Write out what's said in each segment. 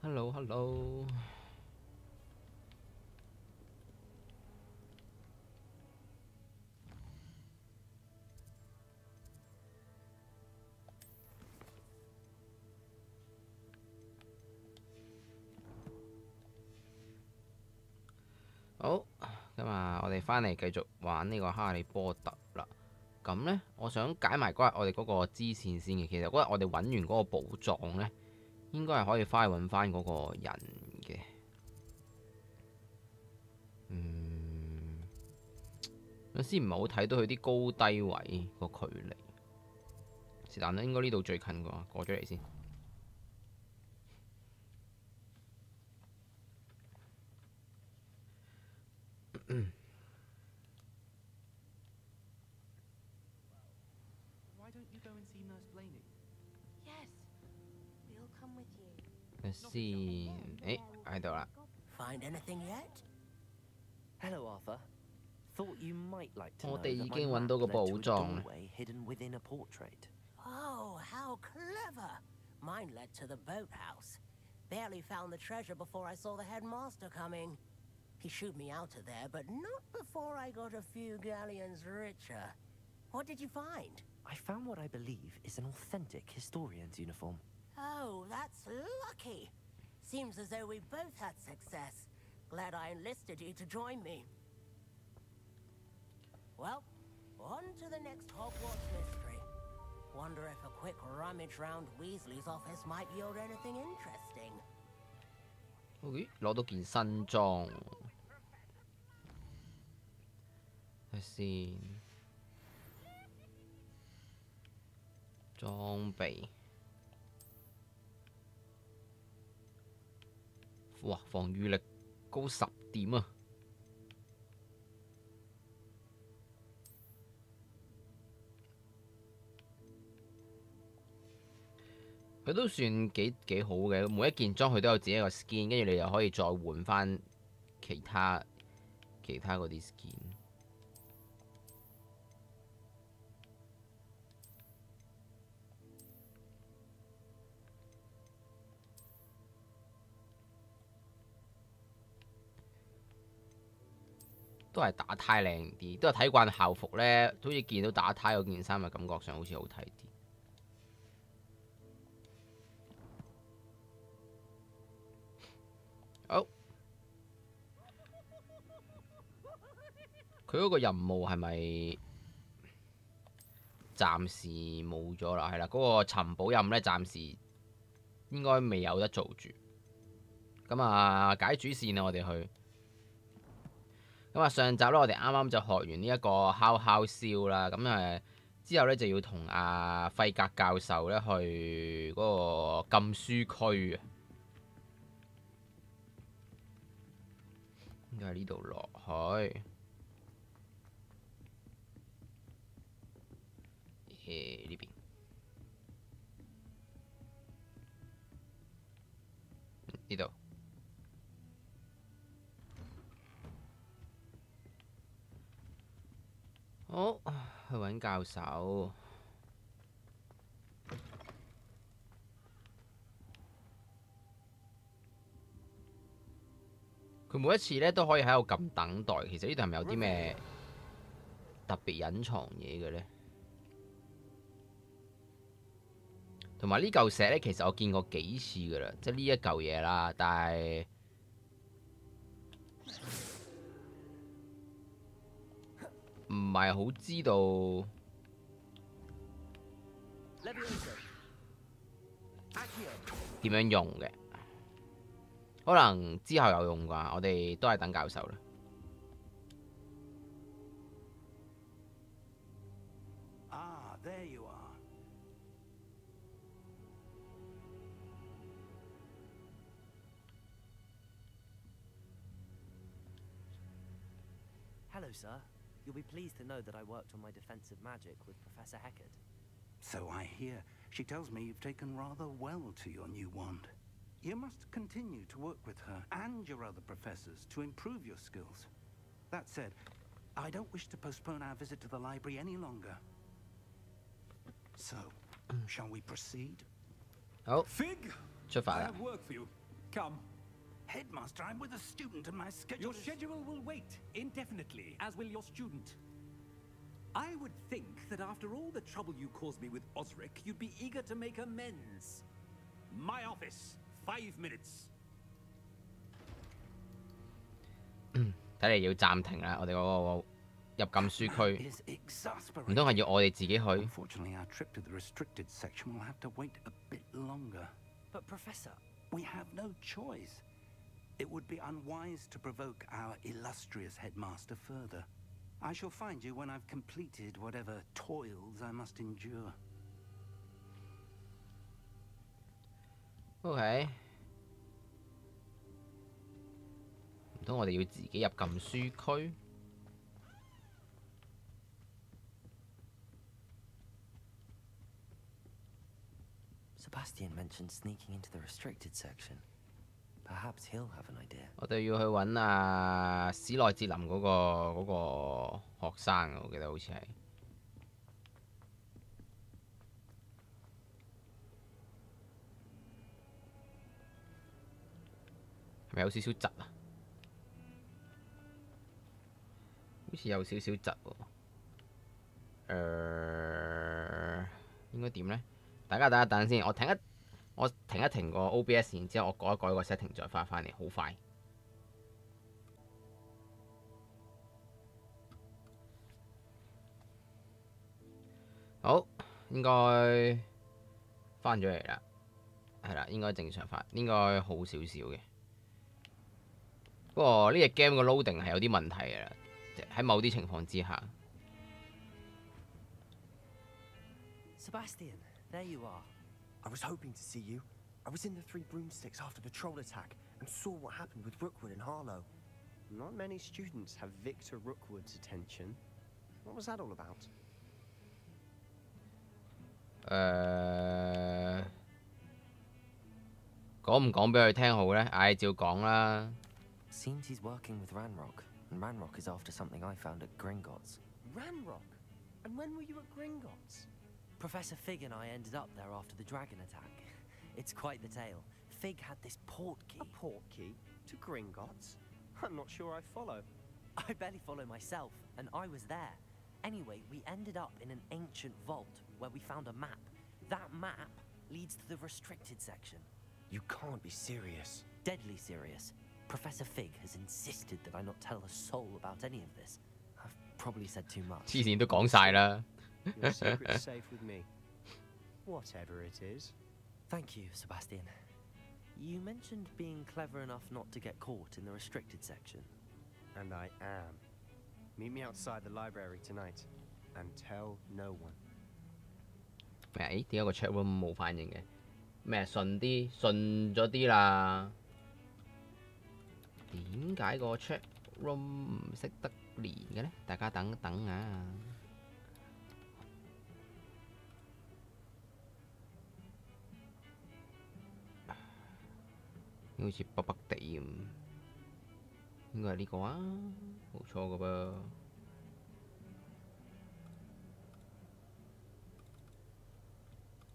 Hello Hello。好，咁啊，我哋翻嚟繼續玩呢個哈利波特啦。咁呢，我想解埋嗰日我哋嗰個支線先嘅。其實嗰日我哋揾完嗰個寶藏呢，應該係可以翻去揾翻嗰個人嘅。有先唔係好睇到佢啲高低位個距離。是但啦，應該呢度最近啩，過咗嚟先。睇先，誒喺度啦。我哋已經揾到個寶藏。Oh, how clever! Mine led to the boathouse. Barely found the treasure before I saw the headmaster coming. He shooed me out of there, but not before I got a few galleons richer. What did you find? I found what I believe is an authentic historian's uniform. Oh, that's lucky. Seems as though we both had success. Glad I enlisted you to join me. Well, on to the next Hogwarts mystery. Wonder if a quick rummage round Weasley's office might yield anything interesting. 咦，攞到件新裝，睇先，裝備，哇，防禦力高10點啊！佢都算幾好嘅，每一件裝佢都有自己一個 skin， 跟住你又可以再換翻其他嗰啲 skin。都係打呔靚啲，都係睇慣校服咧，好似見到打呔嗰件衫嘅感覺上好似好睇啲。好，佢嗰個任務係咪暫時冇咗啦？係啦，嗰個尋寶任咧，暫時應該未有得做住。咁啊，解主線啊，我哋去。咁啊，上集咧，我哋啱啱就學完呢一個敲敲燒啦。咁誒之後咧，就要同阿費格教授咧去嗰個禁書區啊。應該喺呢度落去。呢邊。呢度。好，去揾教授。佢每一次咧都可以喺度撳等待。其實呢度係咪有啲咩特別隱藏嘢嘅咧？同埋呢嚿石咧，其實我見過幾次噶啦，即係呢一嚿嘢啦，但係唔係好知道點樣用嘅。可能之後有用啩，我哋都係等教授啦。There you are. Hello, sir. You'll be pleased to know that I worked on my defensive magic with Professor Heckard. So I hear. She tells me you've taken rather well to your new wand. You must continue to work with her and your other professors to improve your skills. That said, I don't wish to postpone our visit to the library any longer. So, shall we proceed? 好， Fig, 出發 I 啦 have！work for you. Come. Headmaster, I'm with a student and my schedule Your is... schedule will wait indefinitely, as will your student. I would think that after all the trouble you caused me with Osric, you'd be eager to make amends. My office, 5 minutes. 睇嚟要暫停啦，我哋嗰個入禁書區， is exasperating. 唔通係要我哋自己去？ Unfortunately, our trip to the restricted section will have to wait a bit longer. But Professor, We have no choice. It would be unwise to provoke our illustrious headmaster further. I shall find you when I've completed whatever toils I must endure. OK， 唔通我哋要自己入禁書區？ Sebastian mentioned sneaking into the restricted section. Perhaps he'll have an idea. 我哋要去揾史內哲林嗰個學生，我記得好似係。係咪有少少窒啊？好似有少少窒喎。應該點呢？大家等一等先，我停一停個 OBS， 然之後我改一改個 setting 再翻嚟，好快。好，應該翻咗嚟啦，係啦，應該正常翻，應該好少少嘅。不過呢隻 game 個 loading 係有啲問題嘅啦，喺某啲情況之下。 Sebastian, there you are. I was hoping to see you. I was in the Three Broomsticks after the troll attack and saw what happened with Rookwood and Harlow. Not many students have Victor Rookwood's attention. What was that all about? 講唔講俾佢聽好呢？唉，照講啦。 Seems he's working with Ranrock, and Ranrock is after something I found at Gringotts. Ranrock? And when were you at Gringotts? Professor Fig and I ended up there after the dragon attack. It's quite the tale. Fig had this port key. A port key? To Gringotts? I'm not sure I follow. I barely follow myself, and I was there. Anyway, we ended up in an ancient vault where we found a map. That map leads to the restricted section. You can't be serious. Deadly serious. Professor Fig has insisted that I not tell a soul about any of this. I've probably said too much. 黐線都講晒啦。 Your secret's safe with me. Whatever it is. Thank you, Sebastian. You mentioned being clever enough not to get caught in the restricted section. And I am. Meet me outside the library tonight. And tell no one. 誒，點解個 chat room 冇反應嘅？咩順咗啲啦？點解個 chat room 唔識得連嘅呢？大家等等啊！好似北北地咁，應該係呢個啊，冇錯噶噃。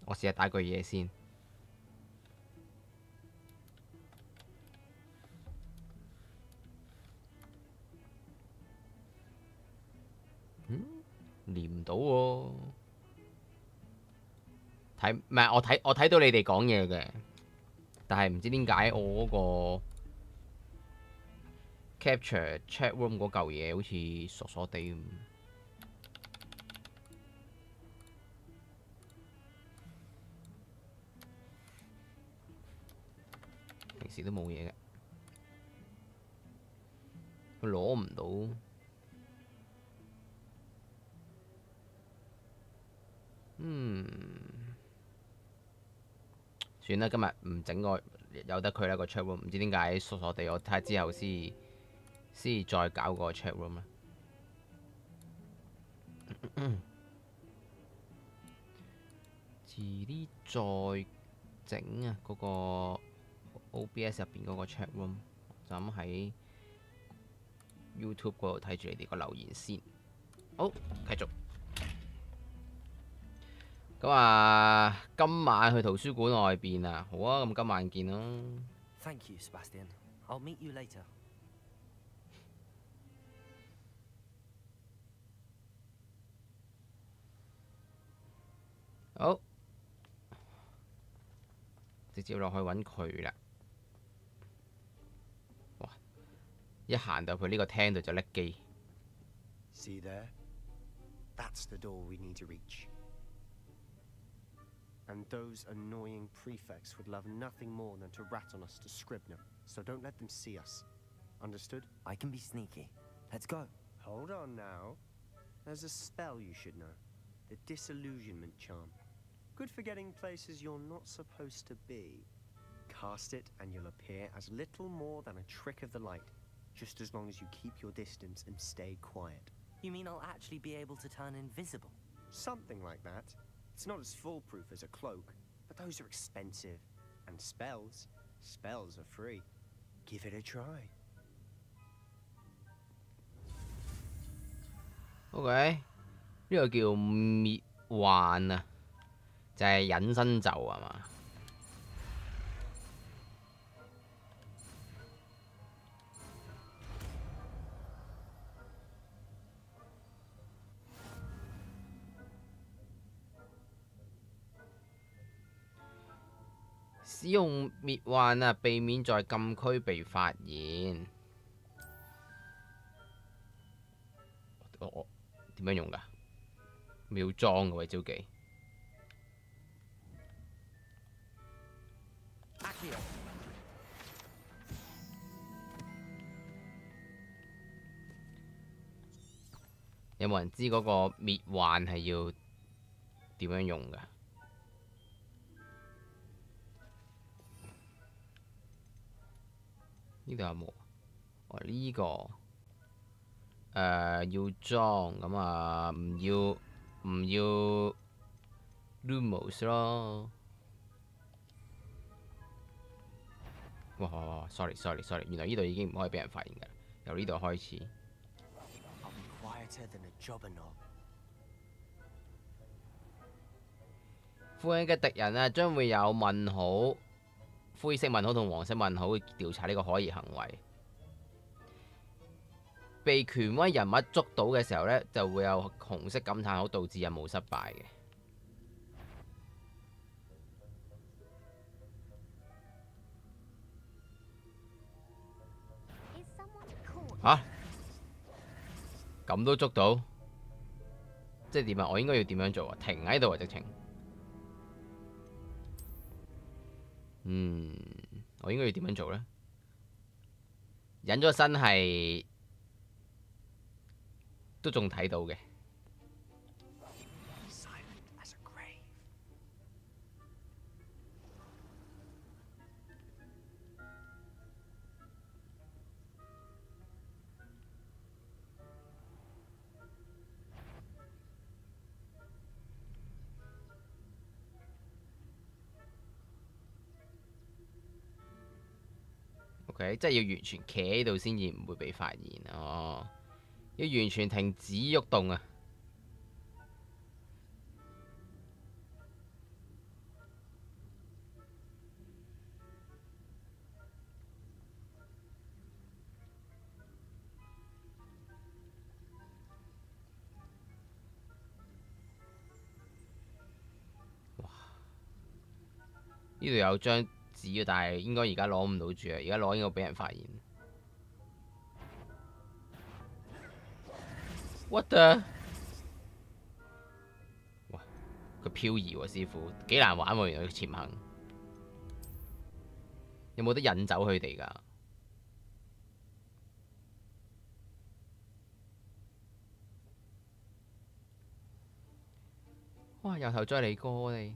我試下打句嘢先。連唔到喎。唔係我睇到你哋講嘢嘅，但係唔知點解我嗰個 capture chat room 嗰嚿嘢好似傻傻地咁。平時都冇嘢嘅，佢攞唔到。算啦，今日唔整個由得佢啦個 chat room，唔知點解傻傻地，我睇下之後先再搞個 chat room 啦。遲啲再整啊嗰個 OBS 入邊嗰個 chat room，就咁喺 YouTube 嗰度睇住你哋個留言先。好，繼續。咁咁啊，今晚去圖書館外邊啊，好啊，咁今晚見咯。Thank you, Sebastian. I'll meet you later. 好，直接落去揾佢啦。哇！一行到去呢個廳度就甩機。See there? That's the door we need to reach. And those annoying prefects would love nothing more than to rat on us to Scribner, so don't let them see us. Understood? I can be sneaky. Let's go. Hold on now. There's a spell you should know. The Disillusionment Charm. Good for getting places you're not supposed to be. Cast it and you'll appear as little more than a trick of the light, just as long as you keep your distance and stay quiet. You mean I'll actually be able to turn invisible? Something like that. It's not as foolproof as a cloak, but those are expensive. And spells are free. Give it a try. OK， 呢個叫滅幻啊，就係隱身咒係嘛？使用滅幻啊，避免在禁區被發現。我點樣用㗎？秒裝嘅喎招技。有冇人知嗰個滅幻係要點樣用㗎？呢度有冇？哦，呢個要裝咁啊，唔要 Lumos 咯。哇 ！sorry， 原來呢度已經唔可以俾人發現㗎，由呢度開始。附近嘅敵人啊，將會有問號、灰色問號同黃色問號會調查呢個可疑行為。被權威人物捉到嘅時候呢，就會有紅色感嘆號，導致任務失敗嘅。嚇！咁都捉到？即係點啊？我應該要點樣做啊？停喺度啊！直情。我應該要點樣做呢？隱咗身係都仲睇到嘅。OK， 即係要完全企喺度先至唔會被發現哦。要完全停止喐動啊！哇！呢度有張紙，但係應該而家攞唔到住啊！而家攞應該俾人發現。What the？ 哇！佢漂移喎，師傅幾難玩喎，原來佢潛行。有冇得引走佢哋㗎？哇！由頭再嚟過我哋。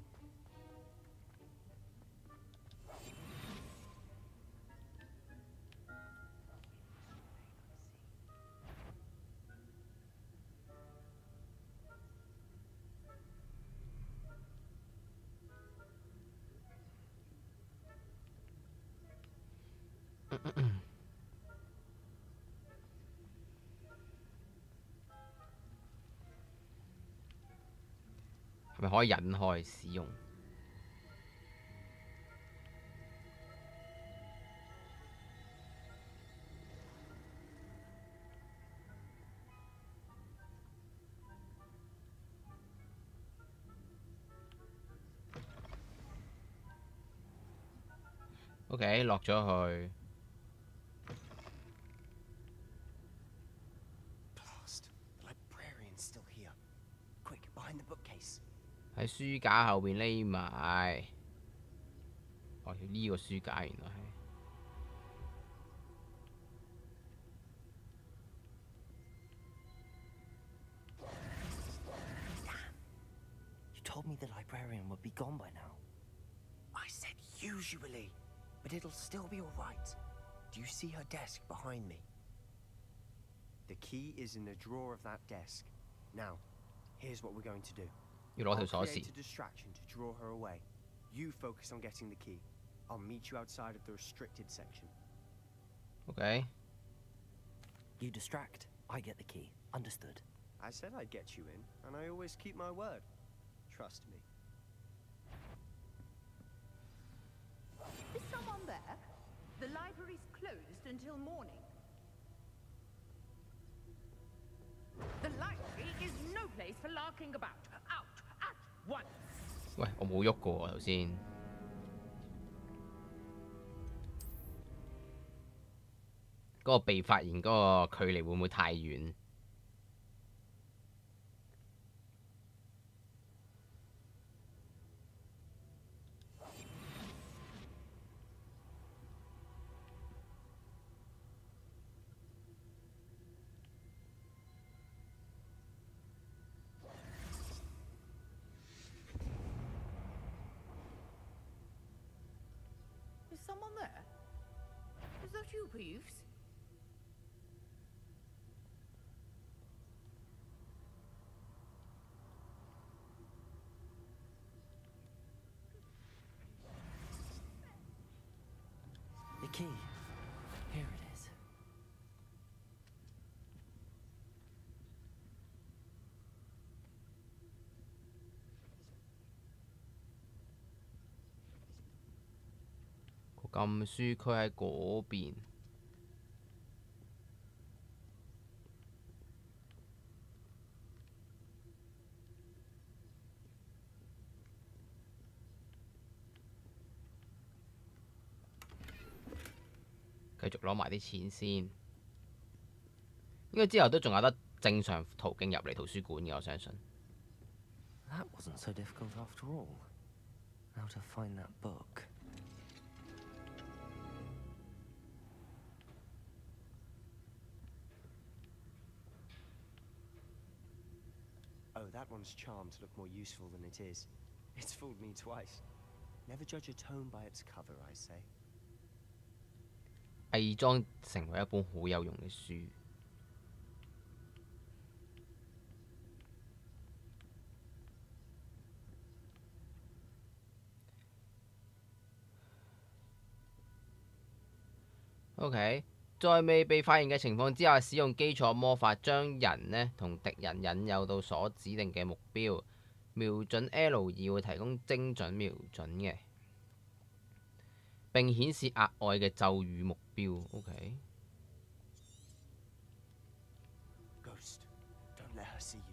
係咪可以引開使用？ OK， 落咗去。 Blast! The librarian's still here. Quick, behind the bookcase. 喺書架後邊匿埋。哦，呢個書架原來係。 You told me the librarian would be gone by now. I said usually, but it'll still be all right. Do you see her desk behind me? The key is in the drawer of that desk. Now, here's what we're going to do. 要攞條 I'll 鎖 create 匙。 a distraction to draw her away. You focus on getting the key. I'll meet you outside of the restricted section. OK。 You distract, I get the key. Understood. I said I'd get you in, and I always keep my word. Trust me. Is someone there? The library's closed until morning. The library is no place for larking about. Out at once. 喂，我冇喐過喎頭先。嗰個被發現嗰個距離會唔會太遠？ Is someone there? Is that you, Peeves? The key. Here it is.個禁書區喺嗰邊。 繼續攞埋啲錢先，應該之後都仲有得正常途徑入嚟圖書館嘅，我相信。 That wasn't so difficult after all. How to find that book? Oh, that one's charmed to look more useful than it is. It's fooled me twice. Never judge a tome by its cover, I say. 偽裝成為一本好有用嘅書。 OK， 在未被發現嘅情況之下，使用基礎魔法將人呢同敵人引誘到所指定嘅目標，瞄準 L2會提供精準瞄準嘅，並顯示額外嘅咒語目標。OK。 Ghost, don't let her see you.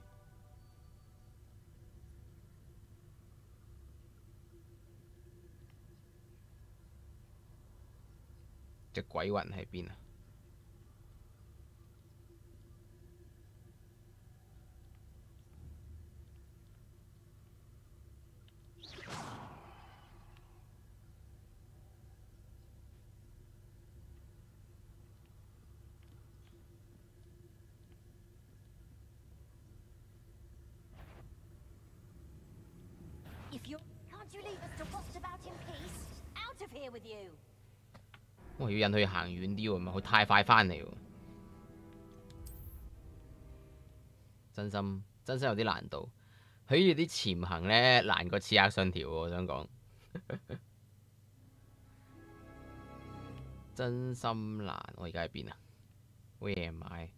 隻鬼魂喺邊啊？ If you can't you leave us to rot about in peace? Out of here with you! 我要引佢行遠啲喎，唔係佢太快翻嚟喎。真心有啲難度，佢呢啲潛行咧難過刺客信條喎，我想講。真心難，我而家喺邊啊 ？Where am I？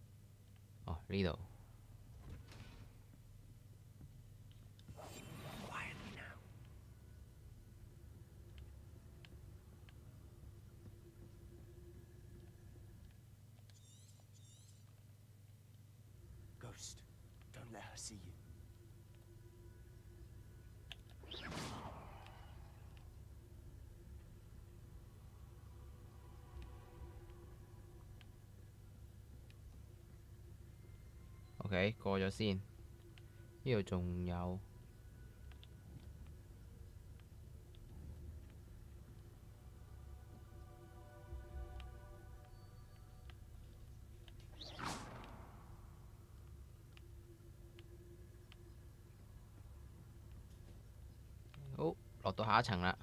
哦，呢度。see you. OK， 過咗先。呢度仲有。好，落到下一層啦。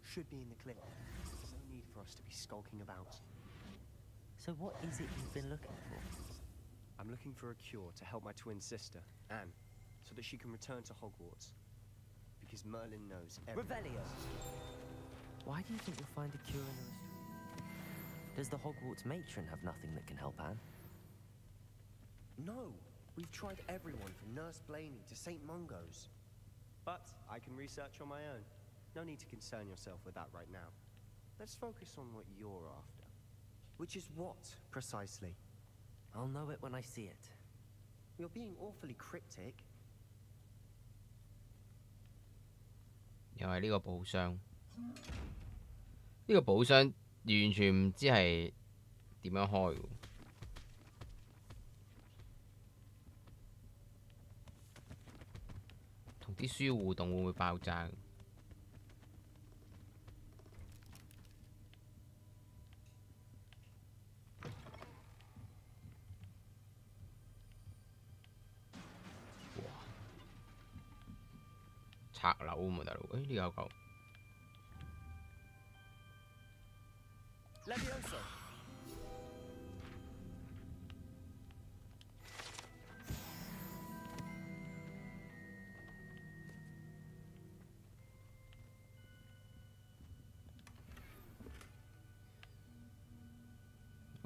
Should be in the clip. No need for us to be skulking about. So what is it you've been looking for? I'm looking for a cure to help my twin sister, Anne, so that she can return to Hogwarts. Because Merlin knows everything. Revelio! Why do you think you'll find a cure in the restrict? Does the Hogwarts matron have nothing that can help Anne? No! We've tried everyone from Nurse Blaney to St. Mungo's. But I can research on my own. No need to concern yourself with that right now. Let's focus on what you're after. Which is what, precisely? I'll know it when I see it. You're being awfully cryptic. 又係呢個寶箱，呢個寶箱完全唔知係點樣開嘅。同啲書互動會唔會爆炸？拆樓啊嘛，大佬！呢度有嚿。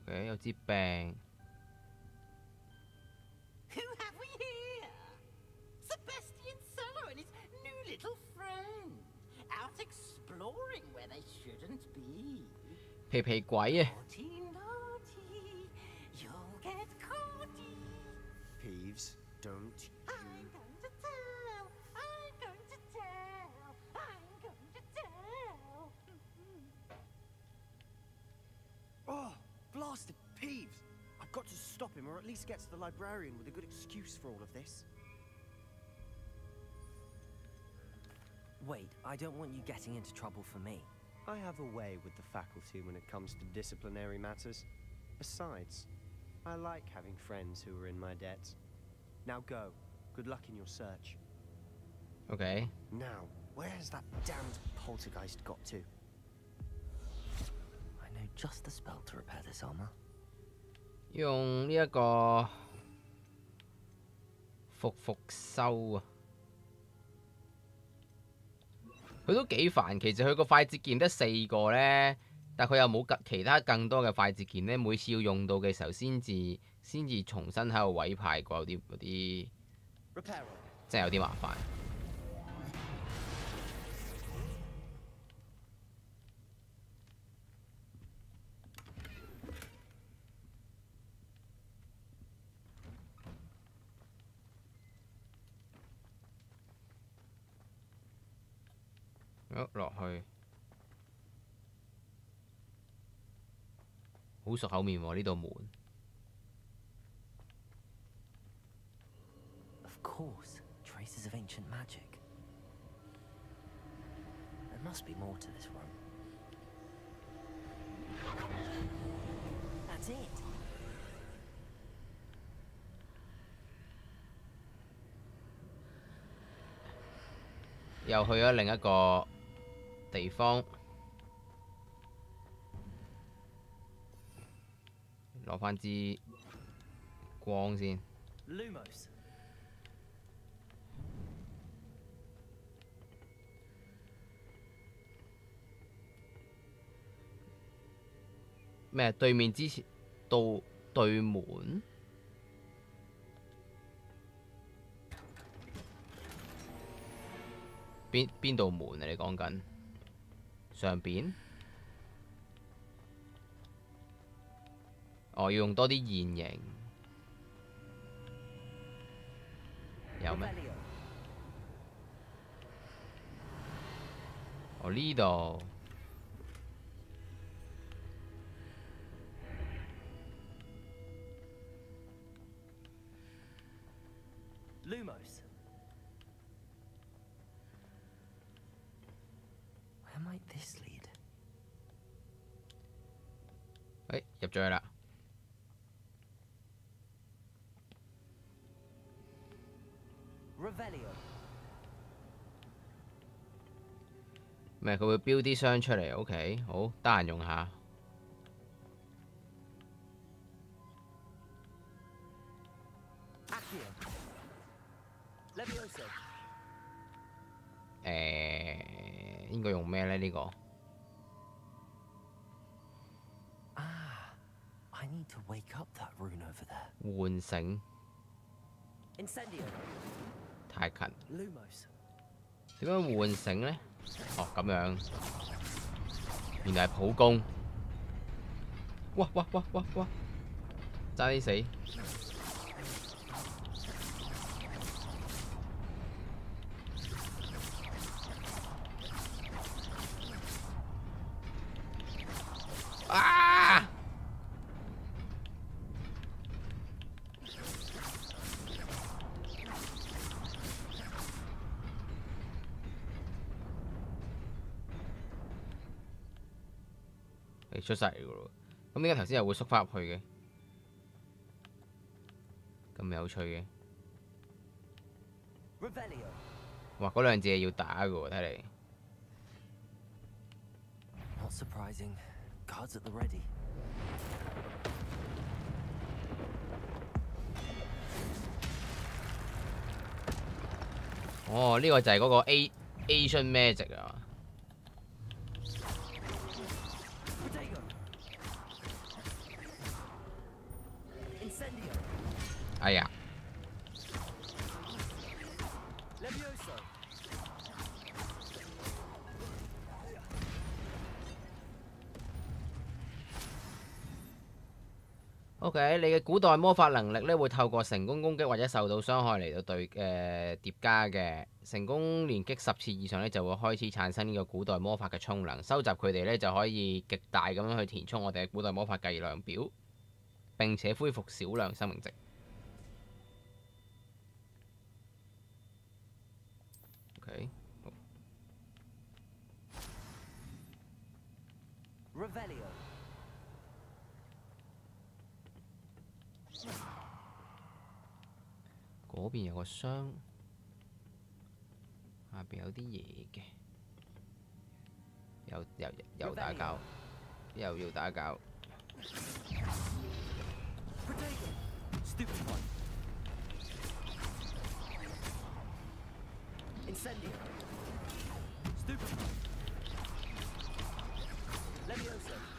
OK， 有支柄。 Who have we here? Sebastian Cello and his new little friend. Out exploring where they shouldn't be. 皮皮鬼啊！ Naughty, naughty. You'll get caughty. Peeves, don't I'm going to tell. I'm going to tell. I'm going to tell. Oh, blasted Peeves! I've got to stop him, or at least get to the librarian with a good excuse for all of this. Wait, I don't want you getting into trouble for me. I have a way with the faculty when it comes to disciplinary matters. Besides, I like having friends who are in my debt. Now go. Good luck in your search. OK。 Now, where has that damned poltergeist got to? I know just the spell to repair this armor. 用呢一個復修啊！佢都幾煩，其實佢個快捷鍵得4個呢，但佢又冇其他更多嘅快捷鍵呢，每次要用到嘅時候先至重新喺度委派過嗰啲，真係有啲麻煩。好，落去，好熟口面喎呢道門。Of course, traces of ancient magic. There must be more to this room. That's it. 又去咗另一個地方，攞翻支光先。Lumos. 咩？對面之前到對門？邊度門啊？你講緊上邊？哦，要用多啲現形。有咩？哦呢度。 Lumos. Where might this lead? 入咗去啦。Revelio. 咩？佢會標啲箱出嚟 ，OK， 好，得閒用下。 應該用咩咧？呢個 I need to wake up that rune over there. 喚醒 Incendio. 太近。 Lumos. 點樣喚醒咧？哦，咁樣，原來係普攻。哇！爭啲死。 啊！出晒嚟噶咯，咁點解頭先又會縮翻入去嘅？咁有趣嘅。哇！嗰兩隻嘢要打噶喎，睇嚟。 Not surprising. Guards at the ready. 哦，呢個就係嗰個 Asian Magic 啊。哎呀！ OK， 你嘅古代魔法能力咧會透過成功攻擊或者受到傷害嚟到疊加嘅，成功連擊10次以上咧就會開始產生呢個古代魔法嘅充能，收集佢哋咧就可以極大咁樣去填充我哋嘅古代魔法計量表，並且恢復少量生命值。OK， 好。嗰邊有個箱，下邊有啲嘢嘅，又打交，又要打交。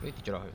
跌咗落去。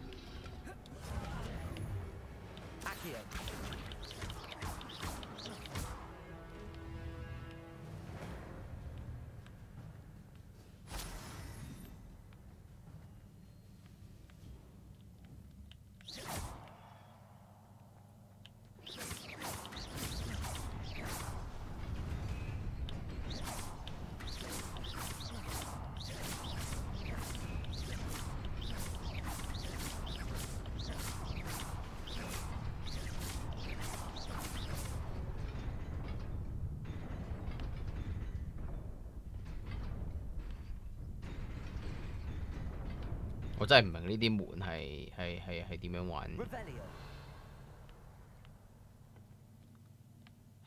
我真係唔明呢啲門係點樣玩。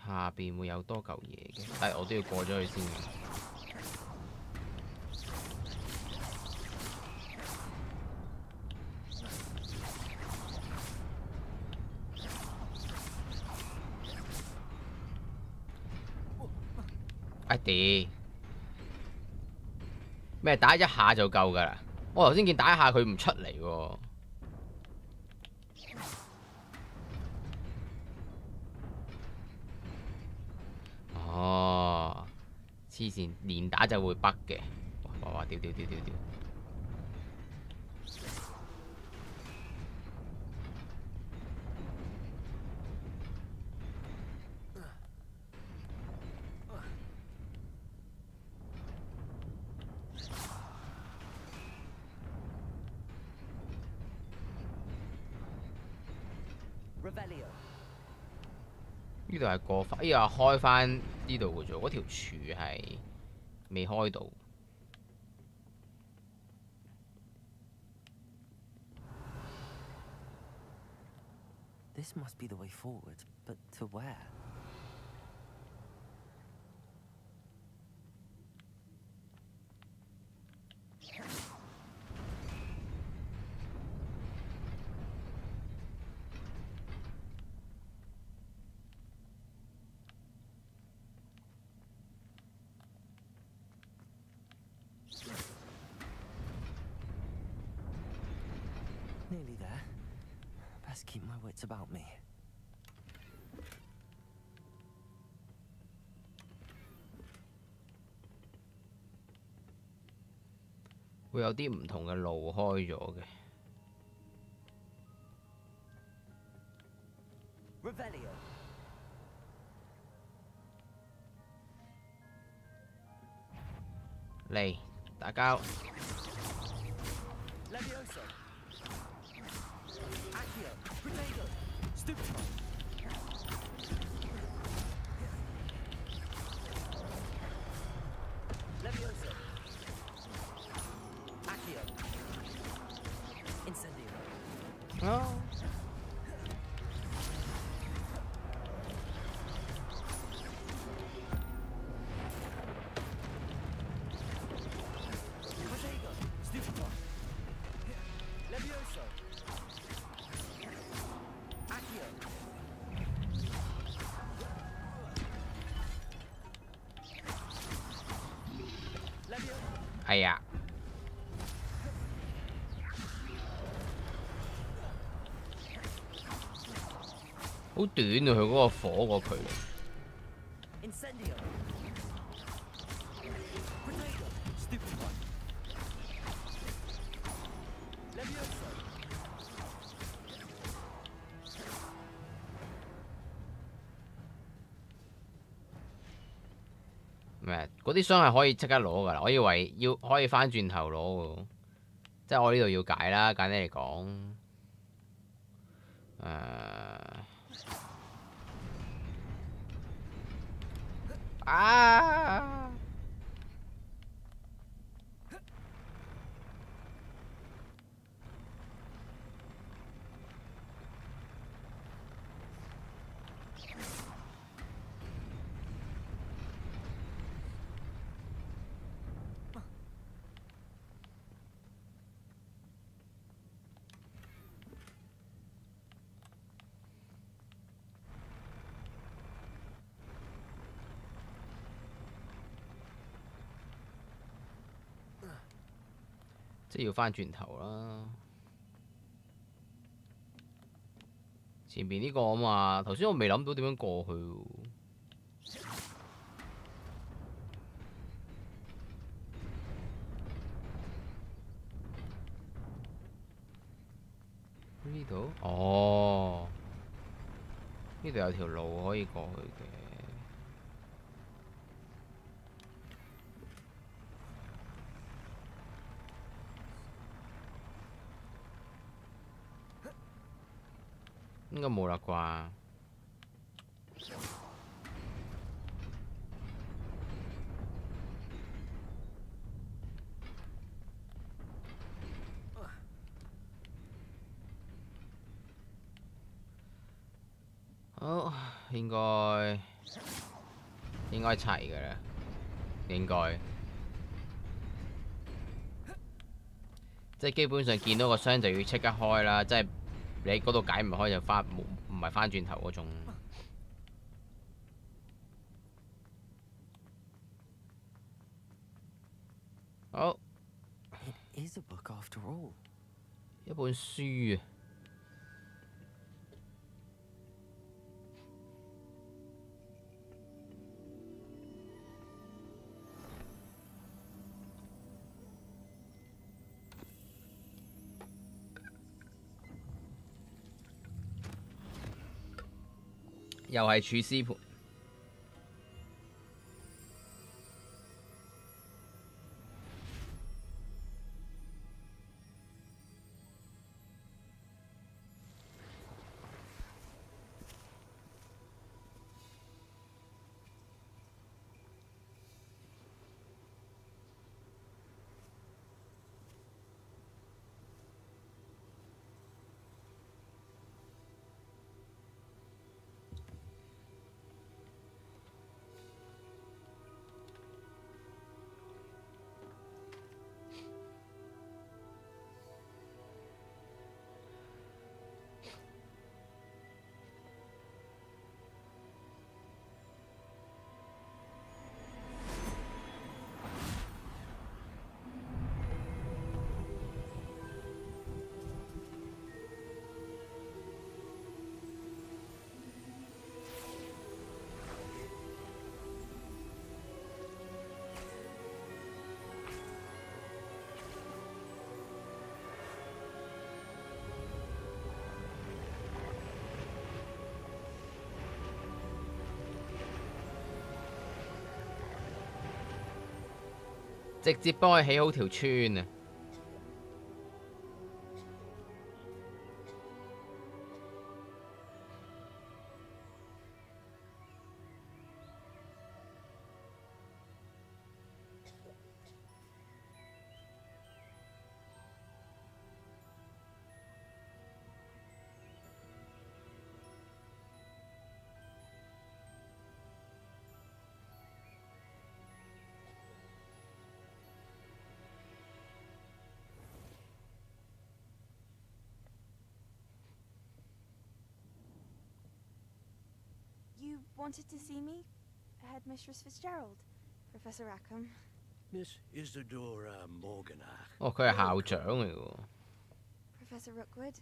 下邊會有多嚿嘢嘅，但係我都要過咗去先嘅。哎地咩？打一下就夠㗎啦！我頭先見打一下佢唔出嚟喎。哦，黐線，連打就會北嘅。哇！屌！ Revelio. 呢度係過翻，呢度係開翻呢度嘅啫，嗰條柱係未開到。This must be the way forward, but to where? Nearly there. Best keep my wits about me. 會有啲唔同嘅路開咗嘅。Revelio. 嚟打交。Levioso. Accio. Protego. Stupefy. Levioso. Accio. Incendio. 哦。Protego. Stupefy. Levioso. Accio. Levio. 哎呀！好短啊！佢嗰個火個距離。Incendio. Protego. Stupefy. Levioso. 咩？嗰啲箱係可以即刻攞㗎啦，我以為要可以翻轉頭攞喎，即係我呢度要解啦。簡單嚟講，啊！即係要翻轉頭啦。前邊呢個啊嘛，頭先我未諗到點樣過去喎。呢度？哦，呢度有條路可以過去嘅。應該冇啦啩？好，應該齊㗎啦，應該。即係基本上見到個箱就要即刻開啦，即係。你嗰度解唔開就翻唔係翻轉頭嗰種。好。It is a book after all. 一本書啊。又係處師盤。直接幫佢起好條村啊！You wanted to see me? Headmistress Fitzgerald, Professor Rackham. Miss Isadora Morganach. 哦，佢係校長嚟喎。Professor Rookwood,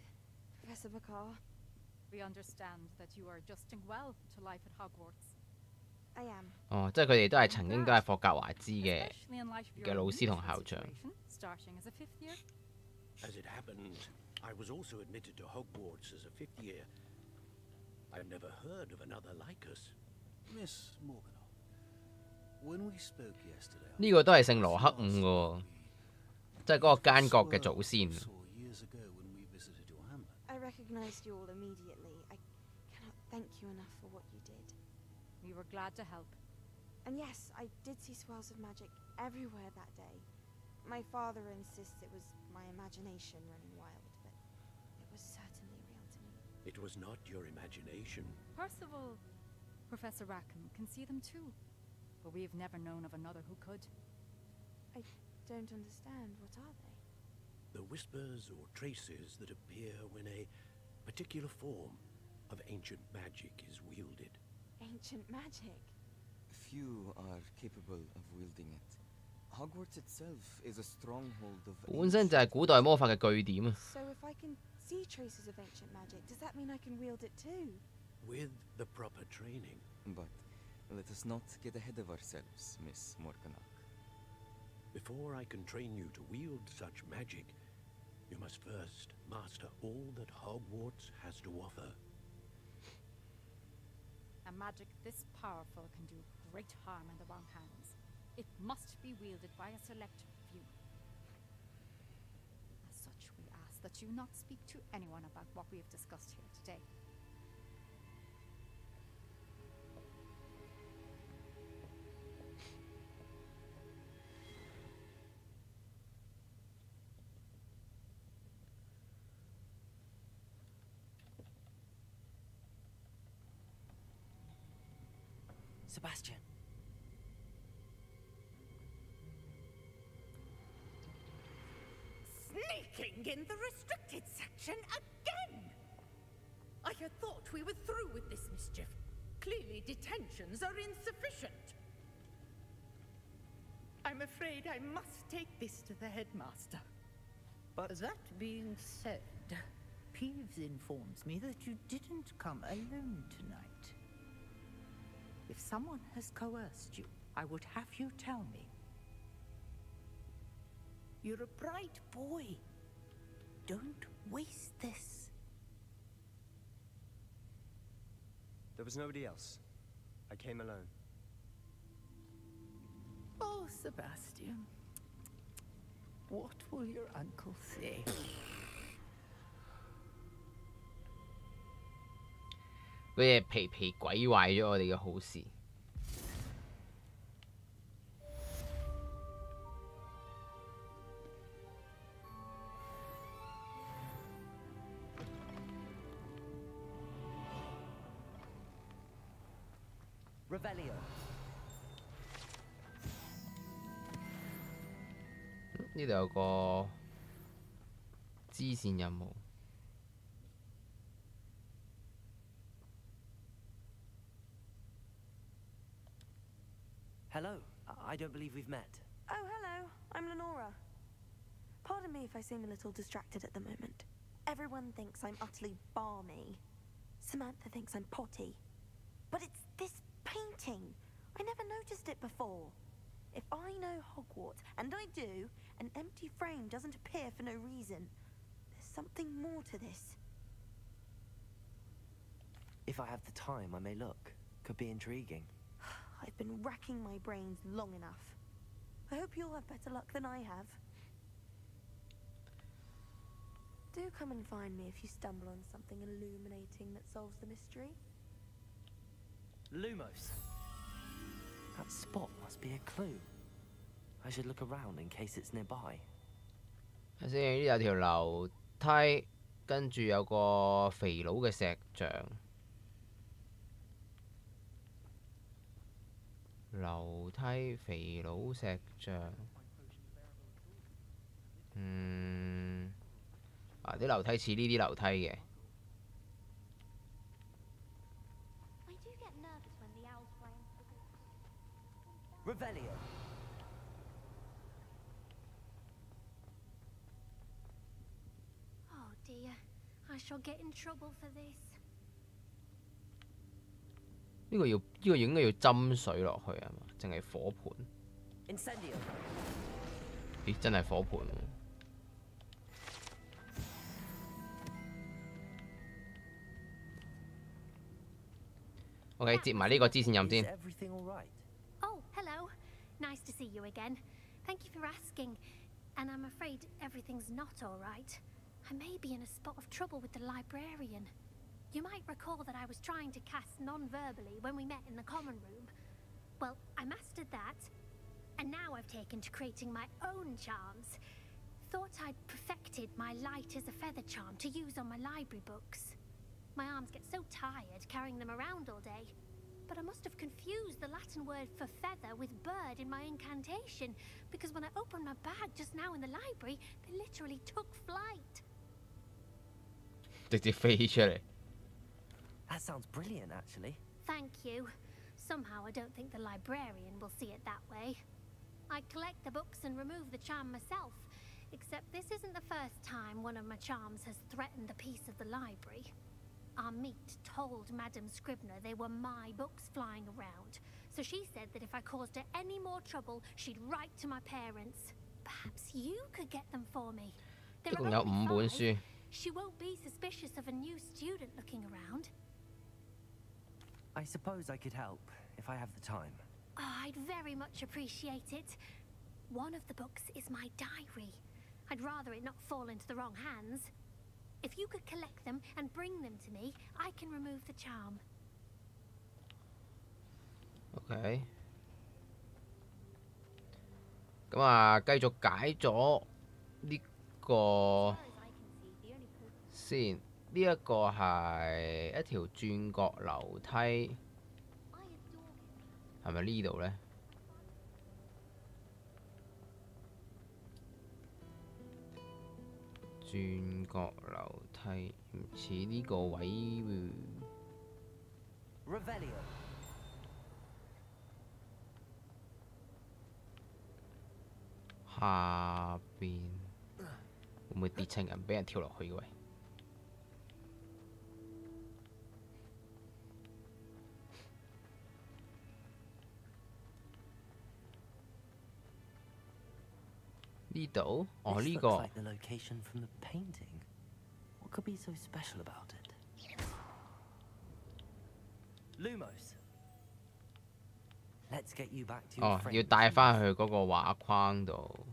Professor McCaw. We understand that you are adjusting well to life at Hogwarts. I am. 哦，即係佢哋都係曾經都係霍格華茲嘅 Especially in light of 嘅 your 老師同校 unusual 長。 situation, starting as a 5th year. As it happened, I was also admitted to Hogwarts as a 5th year. I've never heard of another like us. Miss Morganach, when we spoke yesterday, 呢個都係姓羅克伍嘅喎，即係嗰個奸角嘅祖先。 years ago when we visited your hamlet. I recognized you all immediately. I cannot thank you enough for what you did. We were glad to help. And yes, I did see swirls of magic everywhere that day. My father insists it was my imagination running wild, but it was certainly real to me. It was not your imagination. Percival, Professor Rackham can see them too, but we have never known of another who could. I don't understand. What are they? The whispers or traces that appear when a particular form of ancient magic is wielded. Ancient magic? Few are capable of wielding it. Hogwarts itself is a stronghold of 本身就係古代魔法嘅據點啊！ So if I can see traces of ancient magic, does that mean I can wield it too? With the proper training. But let us not get ahead of ourselves, Miss Morganach. Before I can train you to wield such magic, you must first master all that Hogwarts has to offer. A magic this powerful can do great harm in the wrong hands. It must be wielded by a select few. As such, we ask that you not speak to anyone about what we have discussed here today. Sebastian. Sneaking in the restricted section again! I had thought we were through with this mischief. Clearly detentions are insufficient. I'm afraid I must take this to the headmaster. But that being said, Peeves informs me that you didn't come alone tonight. If someone has coerced you, I would have you tell me. You're a bright boy. Don't waste this. There was nobody else. I came alone. Oh, Sebastian. What will your uncle say? 嗰隻皮皮鬼壞咗我哋嘅好事。Revelio. 呢度有個支線任務。 Hello. I don't believe we've met. Oh, hello. I'm Lenora. Pardon me if I seem a little distracted at the moment. Everyone thinks I'm utterly balmy. Samantha thinks I'm potty. But it's this painting. I never noticed it before. If I know Hogwarts, and I do, an empty frame doesn't appear for no reason. There's something more to this. If I have the time, I may look. Could be intriguing. I've been racking my brains long enough. I hope you'll have better luck than I have. Do come and find me if you stumble on something illuminating that solves the mystery. Lumos. That spot must be a clue. I should look around in case it's nearby. 睇先，呢有條樓梯，跟住有個肥佬嘅石像。樓梯肥佬石像，啲樓梯似呢啲樓梯嘅。Revelio. Oh dear, I shall get in trouble for this. 呢個應該要斟水落去係嘛？淨係火盤。Incendio. 咦，真係火盤喎。OK， 接埋呢個支線任先。Oh, hello. Nice to see you again. Thank you for asking. And I'm afraid everything's not all right. I may be in a spot of trouble with the librarian. You might recall that I was trying to cast non-verbally when we met in the common room. Well, I mastered that, and now I've taken to creating my own charms. Thought I'd perfected my light as a feather charm to use on my library books. My arms get so tired carrying them around all day. But I must have confused the Latin word for feather with bird in my incantation, because when I opened my bag just now in the library, they literally took flight. 直接飛出嚟。That sounds brilliant, actually. Thank you. Somehow I don't think the librarian will see it that way. I collect the books and remove the charm myself, except this isn't the first time one of my charms has threatened the peace of the library. Our meet told Madame Scribner they were my books flying around, so she said that if I caused her any more trouble, she'd write to my parents. Perhaps you could get them for me. 一共有5本書。She won't be suspicious of a new student looking around. I suppose I could help if I have the time. Oh, I'd very much appreciate it. One of the books is my diary. I'd rather it not fall into the wrong hands. If you could collect them and bring them to me, I can remove the charm. OK。咁啊，繼續解咗呢個先。呢一個係一條轉角樓梯，係咪呢度呢？轉角樓梯唔似呢個位喎。Revelio. 下邊會唔會跌親人，俾人跳落去嘅喂？呢度？哦，呢個。Like the location from the painting. What could be so special about it? Lumos. Let's get you back to your 哦， friend. 要帶翻去嗰個畫框度。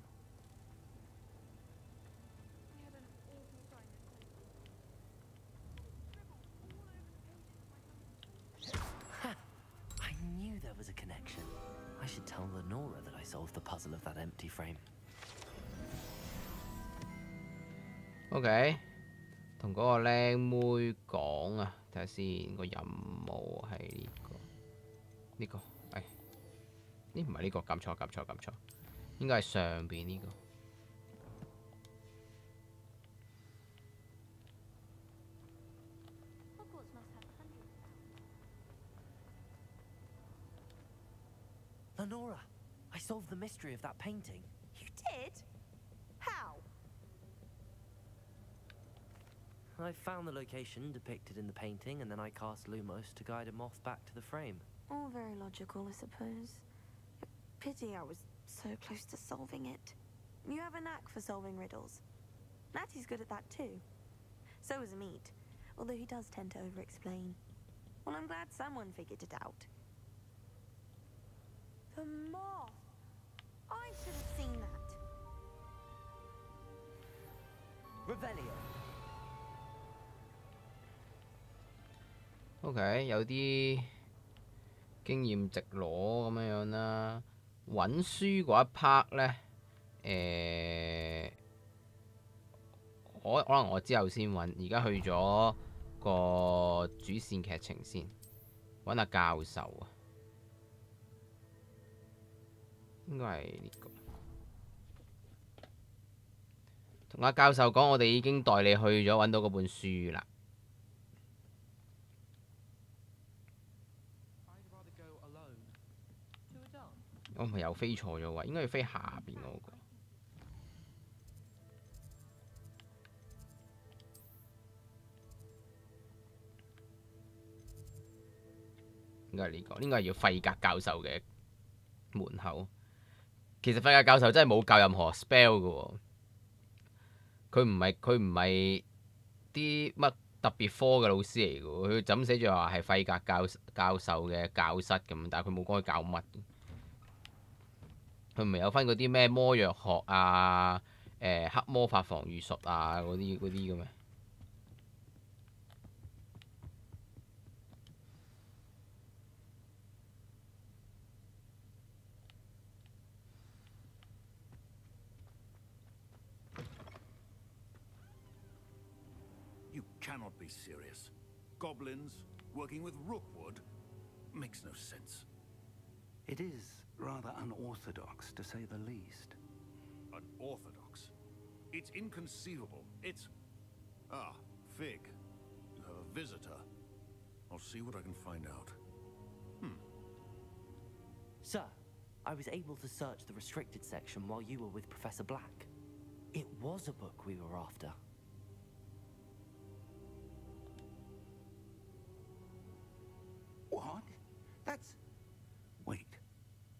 I knew there was a connection. I should tell Lenora that I solved the puzzle of that empty frame. OK， 同嗰個靚妹講啊，睇下先個任務係呢個，呢個，咦唔係呢個，撳錯，應該係上邊呢個。Lenora, I solved the mystery of that painting. You did? How? I found the location depicted in the painting, and then I cast Lumos to guide a moth back to the frame. All very logical, I suppose. Pity I was so close to solving it. You have a knack for solving riddles. Natty's good at that too. So is Amit, although he does tend to over-explain. Well, I'm glad someone figured it out. The moth! I should have seen that. Revelio. OK， 有啲經驗值攞咁樣啦。揾書嗰一 part 咧，可能我之後先揾，而家去咗個主線劇情先，揾下教授啊，應該係呢個。同阿教授講，我哋已經帶你去咗揾到嗰本書啦。我咪又飛錯咗位，應該要飛下邊嗰個。應該係呢個，應該係要費格教授嘅門口。其實費格教授真係冇教任何 spell 嘅喎，佢唔係啲乜特別科嘅老師嚟嘅喎，佢就咁寫住話係費格教授嘅教室咁，但係佢冇講佢教乜。佢唔係有分嗰啲咩魔藥學啊、黑魔法防禦術啊嗰啲嘅咩？You cannot be serious. Goblins working with Rookwood makes no sense. It is rather unorthodox, to say the least. Unorthodox? It's inconceivable. It's... Ah, Fig. You have a visitor. I'll see what I can find out. Sir, I was able to search the restricted section while you were with Professor Black. It was a book we were after. What? That's... Wait.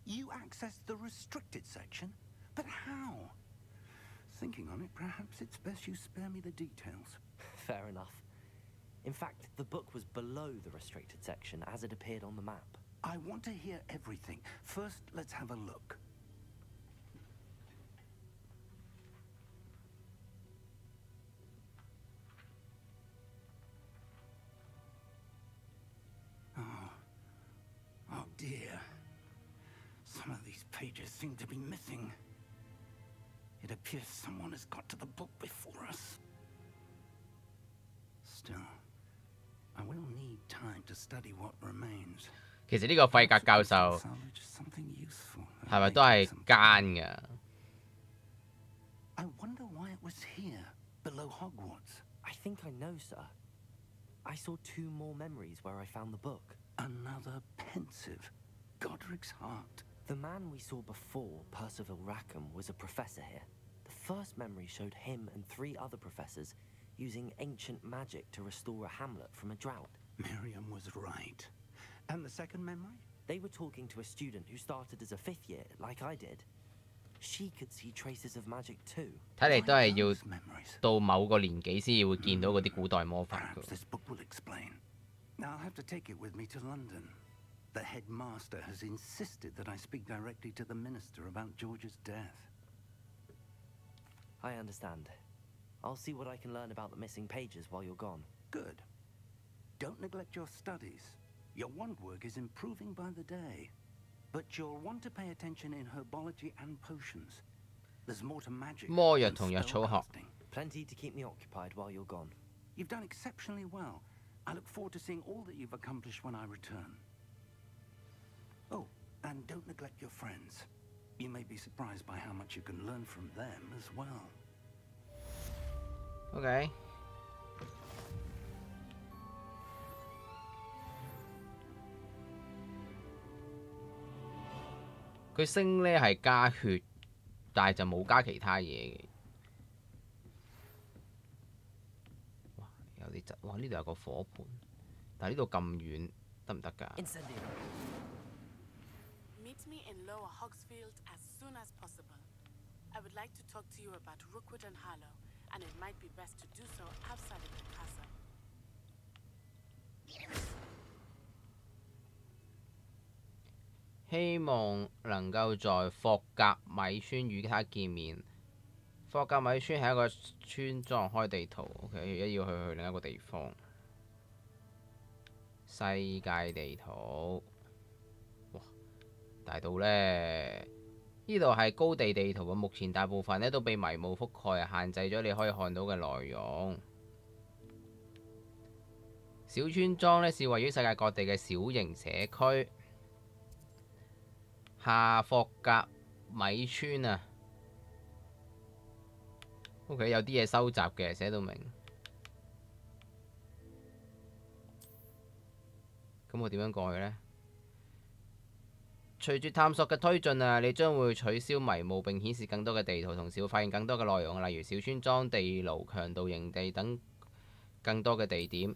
You accessed the restricted section? But how? Thinking on it, perhaps it's best you spare me the details. Fair enough. In fact, the book was below the restricted section as it appeared on the map. I want to hear everything. First, let's have a look. Oh dear. Some of these pages seem to be missing. It appears someone has got to the book before us. Still, I will need time to study what remains. 其實呢個費格教授係咪都係奸㗎？ I wonder why it was here, below Hogwarts. I think I know, sir. I saw 2 more memories where I found the book. Another pensive. Godric's heart. The man we saw before, Percival Rackham, was a professor here. The first memory showed him and 3 other professors using ancient magic to restore a hamlet from a drought. Miriam was right. And the second memory? They were talking to a student who started as a 5th year, like I did. She could see traces of magic too. 睇嚟都係要到某個年紀先會見到嗰啲古代魔法㗎。 This book will explain. Now I'll have to take it with me to London. The headmaster has insisted that I speak directly to the minister about George's death. I understand. I'll see what I can learn about the missing pages while you're gone. Good. Don't neglect your studies. Your wand work is improving by the day. But you'll want to pay attention in herbology and potions. There's more to magic. 魔藥同藥草學。 Plenty to keep me occupied while you're gone. You've done exceptionally well. I look forward to seeing all that you've accomplished when I return. Oh, and don't neglect your friends. You may be surprised by how much you can learn from them as well. OK。佢升呢係加血，但係就冇加其他嘢嘅。哇！有啲窒，哇！呢度有個火盤，但係呢度咁遠，得唔得㗎？ Meet me in Lower Hogsfield as soon as possible. I would like to talk to you about Rookwood and Harlow, and it might be best to do so outside of the castle. 希望能夠在霍格米村與他見面。霍格米村係一個村莊，開地圖。OK，而家要去另一個地方。世界地圖，哇，大到呢，呢度係高地地圖，目前大部分呢都被迷霧覆蓋，限制咗你可以看到嘅內容。小村莊呢是位於世界各地嘅小型社區。下霍格米村啊 ，OK， 有啲嘢收集嘅，寫到明。咁我點樣過去呢？隨住探索嘅推進啊，你將會取消迷霧並顯示更多嘅地圖，同時會發現更多嘅內容，例如小村莊、地牢、強盜營地等更多嘅地點。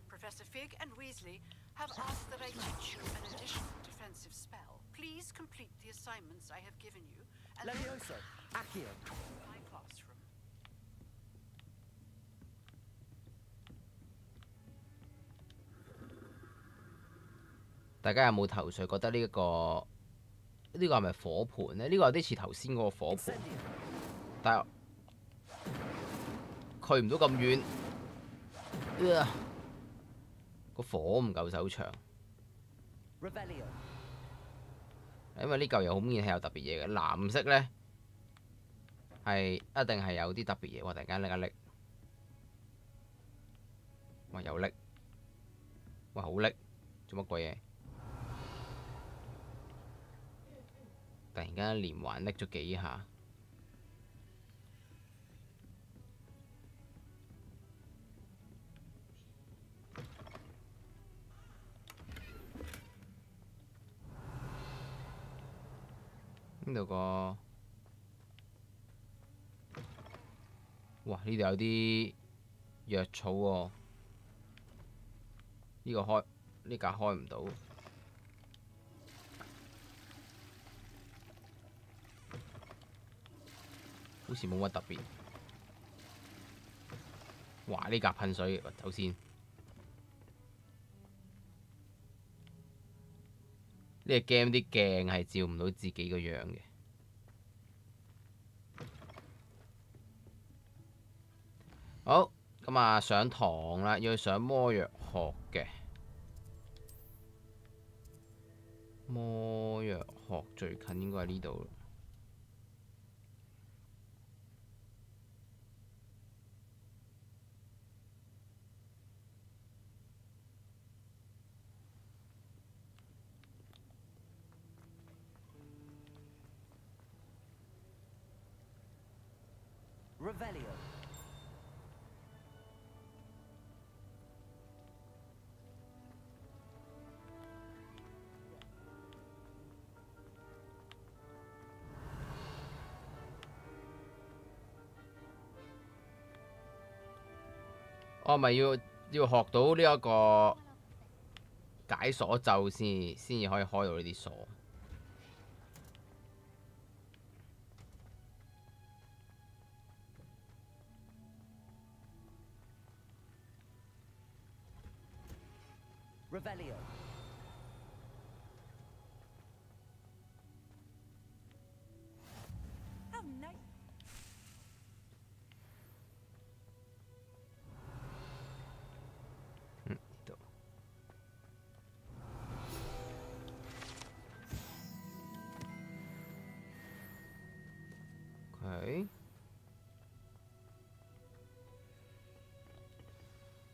Professor Fig and Weasley have asked that I teach you an additional defensive spell. Please complete the assignments I have given you. Levioso, Accio. My classroom. 大家有冇頭緒？覺得呢個係咪火盤呢？呢個有啲似頭先嗰個火盤，但係去唔到咁遠，個火唔夠手長。因為呢嚿嘢好明顯係有特別嘢嘅，藍色呢係一定係有啲特別嘢。我突然間拎一拎，哇有拎，哇好拎，做乜鬼嘢？突然間連環拎咗幾下，呢度個，哇！呢度有啲藥草喎，呢個開，呢架開唔到。好似冇乜特別。哇！呢架噴水，走先。呢個 game 啲鏡係照唔到自己個樣嘅。好，咁啊上堂啦，要去上魔藥學嘅。魔藥學最近應該喺呢度。Revelio. 我咪要學到呢一個解鎖咒先至可以開到呢啲鎖。Revelio. How nice. 呢度。OK。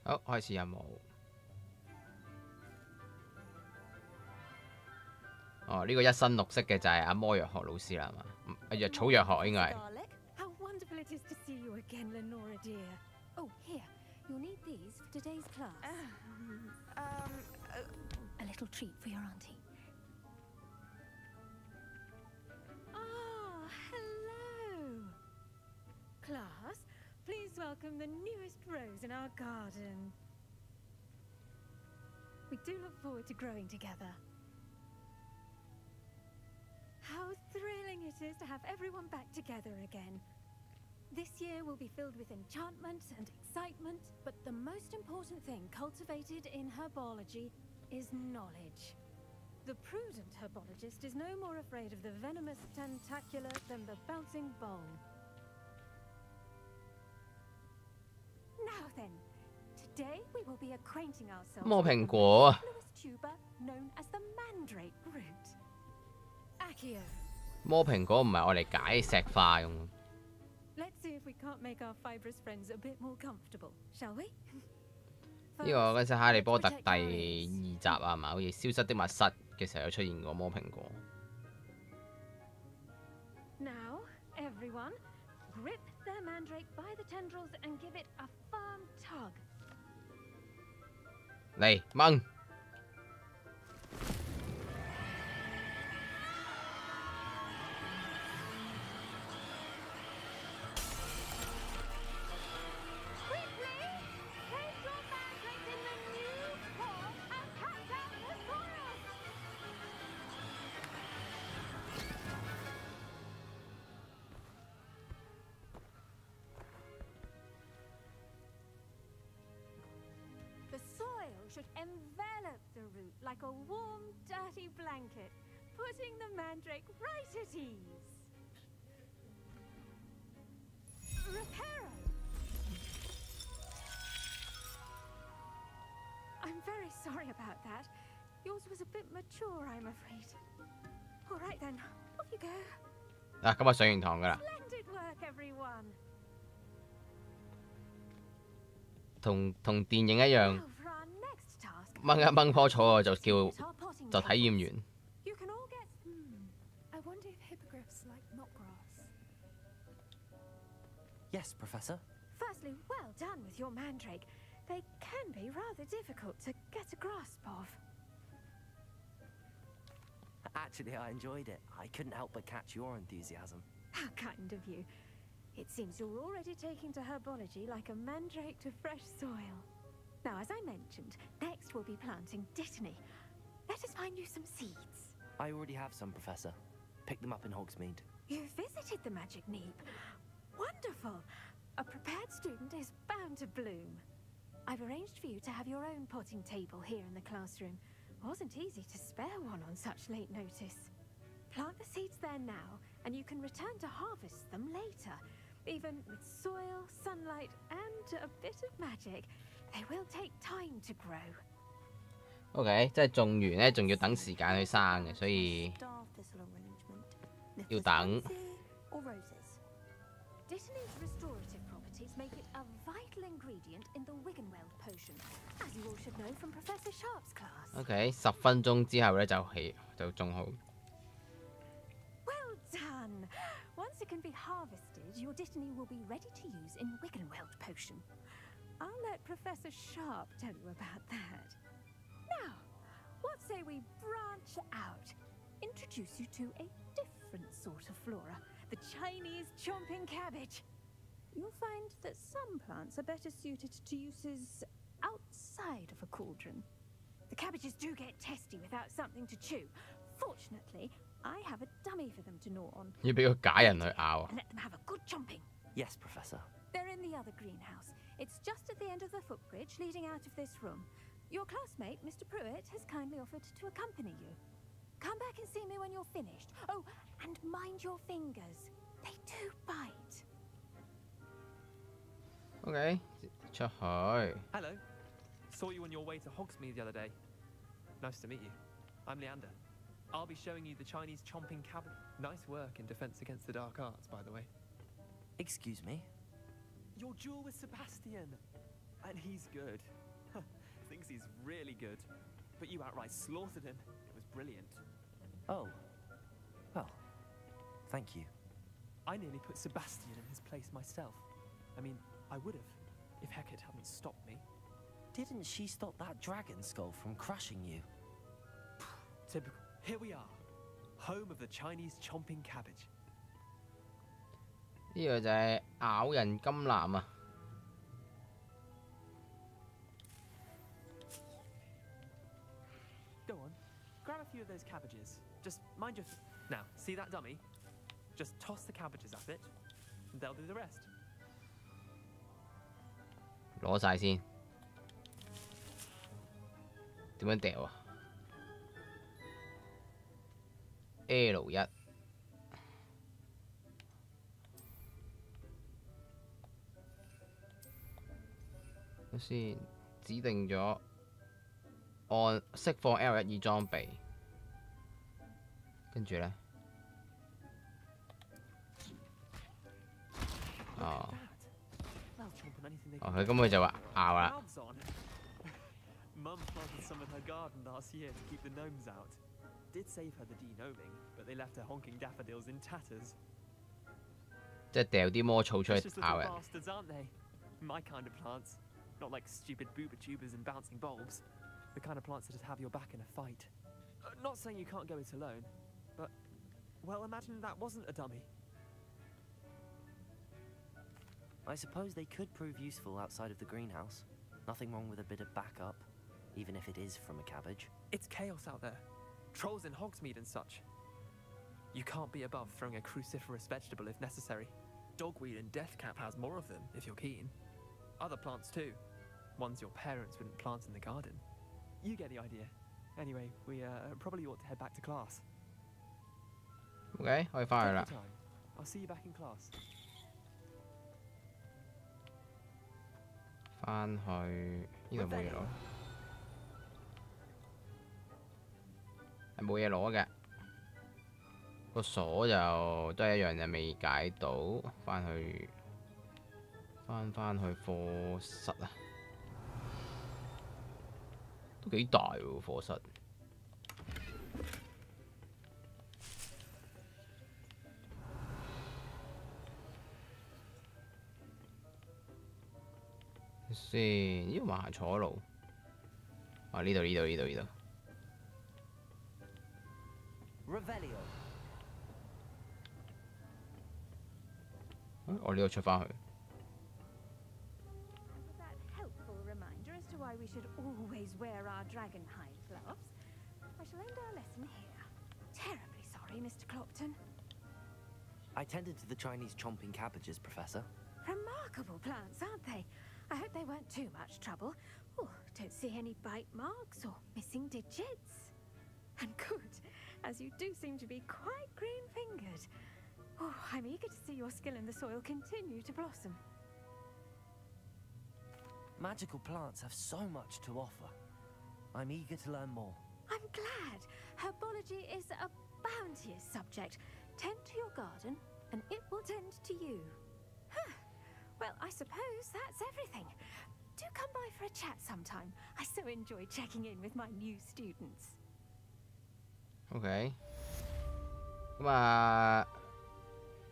好，開始任務。哦，呢個一身綠色嘅就係阿魔藥學老師啦，係嘛？藥草藥學應該係。 How wonderful it is to see you again, Lenora dear. Oh, here. You'll need these for today's class. A little treat for your auntie. Ah, hello. Class, please welcome the newest rose in our garden. We do look forward to growing together. How thrilling it is to have everyone back together again. This year will be filled with enchantment and excitement, but the most important thing cultivated in herbology is knowledge. The prudent herbologist is no more afraid of the venomous tentacular than the bouncing ball. Now then, today we will be acquainting ourselves 魔 with 蘋 the 果啊！ mellifluous tuber known as the mandrake root. Accio. 魔蘋果唔係我嚟解石化用。 Let's see if we can't make our fibrous friends a bit more comfortable, shall we? 呢個嗰陣時《哈利波特》第2集啊，係嘛？好似消失的密室嘅時候有出現過魔蘋果。 Now, everyone, grip their mandrake by the tendrils and give it a firm tug. 嚟掹！ The soil should envelop the root like a warm, dirty blanket, putting the mandrake right at ease. Reparo! I'm very sorry about that. Yours was a bit mature, I'm afraid. All right then, off you go. 嗱，今日上完堂㗎啦。 Splendid work, everyone. 同電影一樣， Now for our next task. 掹一掹棵草我就體驗完。 You can all get. I wonder if hippogriffs like knotgrass. Yes, Professor. Firstly, well done with your mandrake. They can be rather difficult to get a grasp of. Actually, I enjoyed it. I couldn't help but catch your enthusiasm. How kind of you. It seems you're already taking to herbology like a mandrake to fresh soil. Now, as I mentioned, next we'll be planting dittany. Let us find you some seeds. I already have some, Professor. Picked them up in Hogsmeade. You visited the Magic Neep. Wonderful. A prepared student is bound to bloom. I've arranged for you to have your own potting table here in the classroom. Wasn't easy to spare one on such late notice. Plant the seeds there now, and you can return to harvest them later. Even with soil, sunlight, and a bit of magic, they will take time to grow. OK， 即係種完咧，仲要等時間去生嘅，所以要等。 Dittany's restorative properties make it a vital ingredient in the Wiggenweld potion, as you all should know from Professor Sharp's class. OK， 10分鐘之後咧就種好。 Well done! Once it can be harvested, your dittany will be ready to use in Wiggenweld potion. I'll let Professor Sharp tell you about that. Now, what say we branch out? Introduce you to a different sort of flora, the Chinese chomping cabbage. You'll find that some plants are better suited to uses outside of a cauldron. The cabbages do get testy without something to chew. Fortunately, I have a dummy for them to gnaw on. 要俾個假人去咬。 And let them have a good chomping. Yes, Professor. They're in the other greenhouse. It's just at the end of the footbridge leading out of this room. Your classmate, Mr. Pruitt, has kindly offered to accompany you. Come back and see me when you're finished. Oh, and mind your fingers. They do bite. OK， 出去。 Hello. Saw you on your way to Hogsmeade the other day. Nice to meet you. I'm Leander. I'll be showing you the Chinese chomping cabbage. Nice work in defense against the dark arts, by the way. Excuse me? Your duel with Sebastian. And he's good. Thinks he's really good. But you outright slaughtered him. It was brilliant. Oh. Well, thank you. I nearly put Sebastian in his place myself. I mean, I would have, if Hecate hadn't stopped me. Didn't she stop that dragon skull from crushing you? Typical. Here we are. Home of the Chinese chomping cabbage. 呢個就係咬人金藍啊！ Go on. Grab a few of those cabbages. Just mind your... Now, see that dummy? Just toss the cabbages at it, and they'll do the rest. 攞晒先。點樣掉啊？ L1。先指定咗按釋放 L1以裝備，跟住咧，佢咁佢就話拗啦。Mum planted some in her garden last year to keep the gnomes out. Did save her the de-gnoming, but they left her honking daffodils in tatters. 即係掉啲魔草出去 Vicious 咬 little 人。 bastards, aren't they? My kind of plants. Not like stupid booba tubers and bouncing bulbs. The kind of plants that'd have your back in a fight. Not saying you can't go it alone, but, well, imagine that wasn't a dummy. I suppose they could prove useful outside of the greenhouse. Nothing wrong with a bit of backup, even if it is from a cabbage. It's chaos out there. Trolls in Hogsmeade and such. You can't be above throwing a cruciferous vegetable if necessary. Dogweed and deathcap has more of them, if you're keen. Other plants too. Ones your parents wouldn't plant in the garden. You get the idea. Anyway, we probably ought to head back to class. OK， 可以翻去啦。 Take your time. I'll see you back in class. 翻去呢度冇嘢攞，係冇嘢攞嘅。個鎖就都係一樣，就未解到。翻去課室啊，都幾大喎課室。先，呢度埋坐路。啊，呢度。Revelio. 我呢度出翻去。 That helpful reminder as to why we should always wear our dragonhide gloves. I shall end our lesson here. Terribly sorry, Mr. Clopton. I tended to the Chinese chomping cabbages, Professor. Remarkable plants, aren't they? I hope they weren't too much trouble. Oh, don't see any bite marks or missing digits. And good, as you do seem to be quite green-fingered. Oh, I'm eager to see your skill in the soil continue to blossom. Magical plants have so much to offer. I'm eager to learn more. I'm glad. Herbology is a bounteous subject. Tend to your garden, and it will tend to you. Huh. Well, I suppose that's everything. Do come by for a chat sometime. I so enjoy checking in with my new students. OK， 咁啊，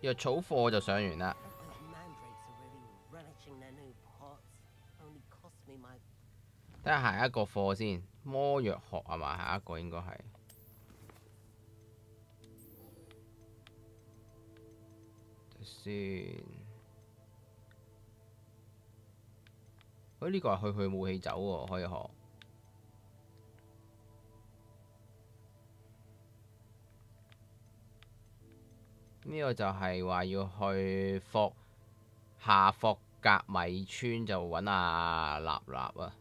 藥草課就上完啦。 睇下下一個課先，魔藥學係嘛？下一個應該係。睇先。呢個係去武器走喎，可以學。呢個就係話要去下霍格米村就揾阿立立啊。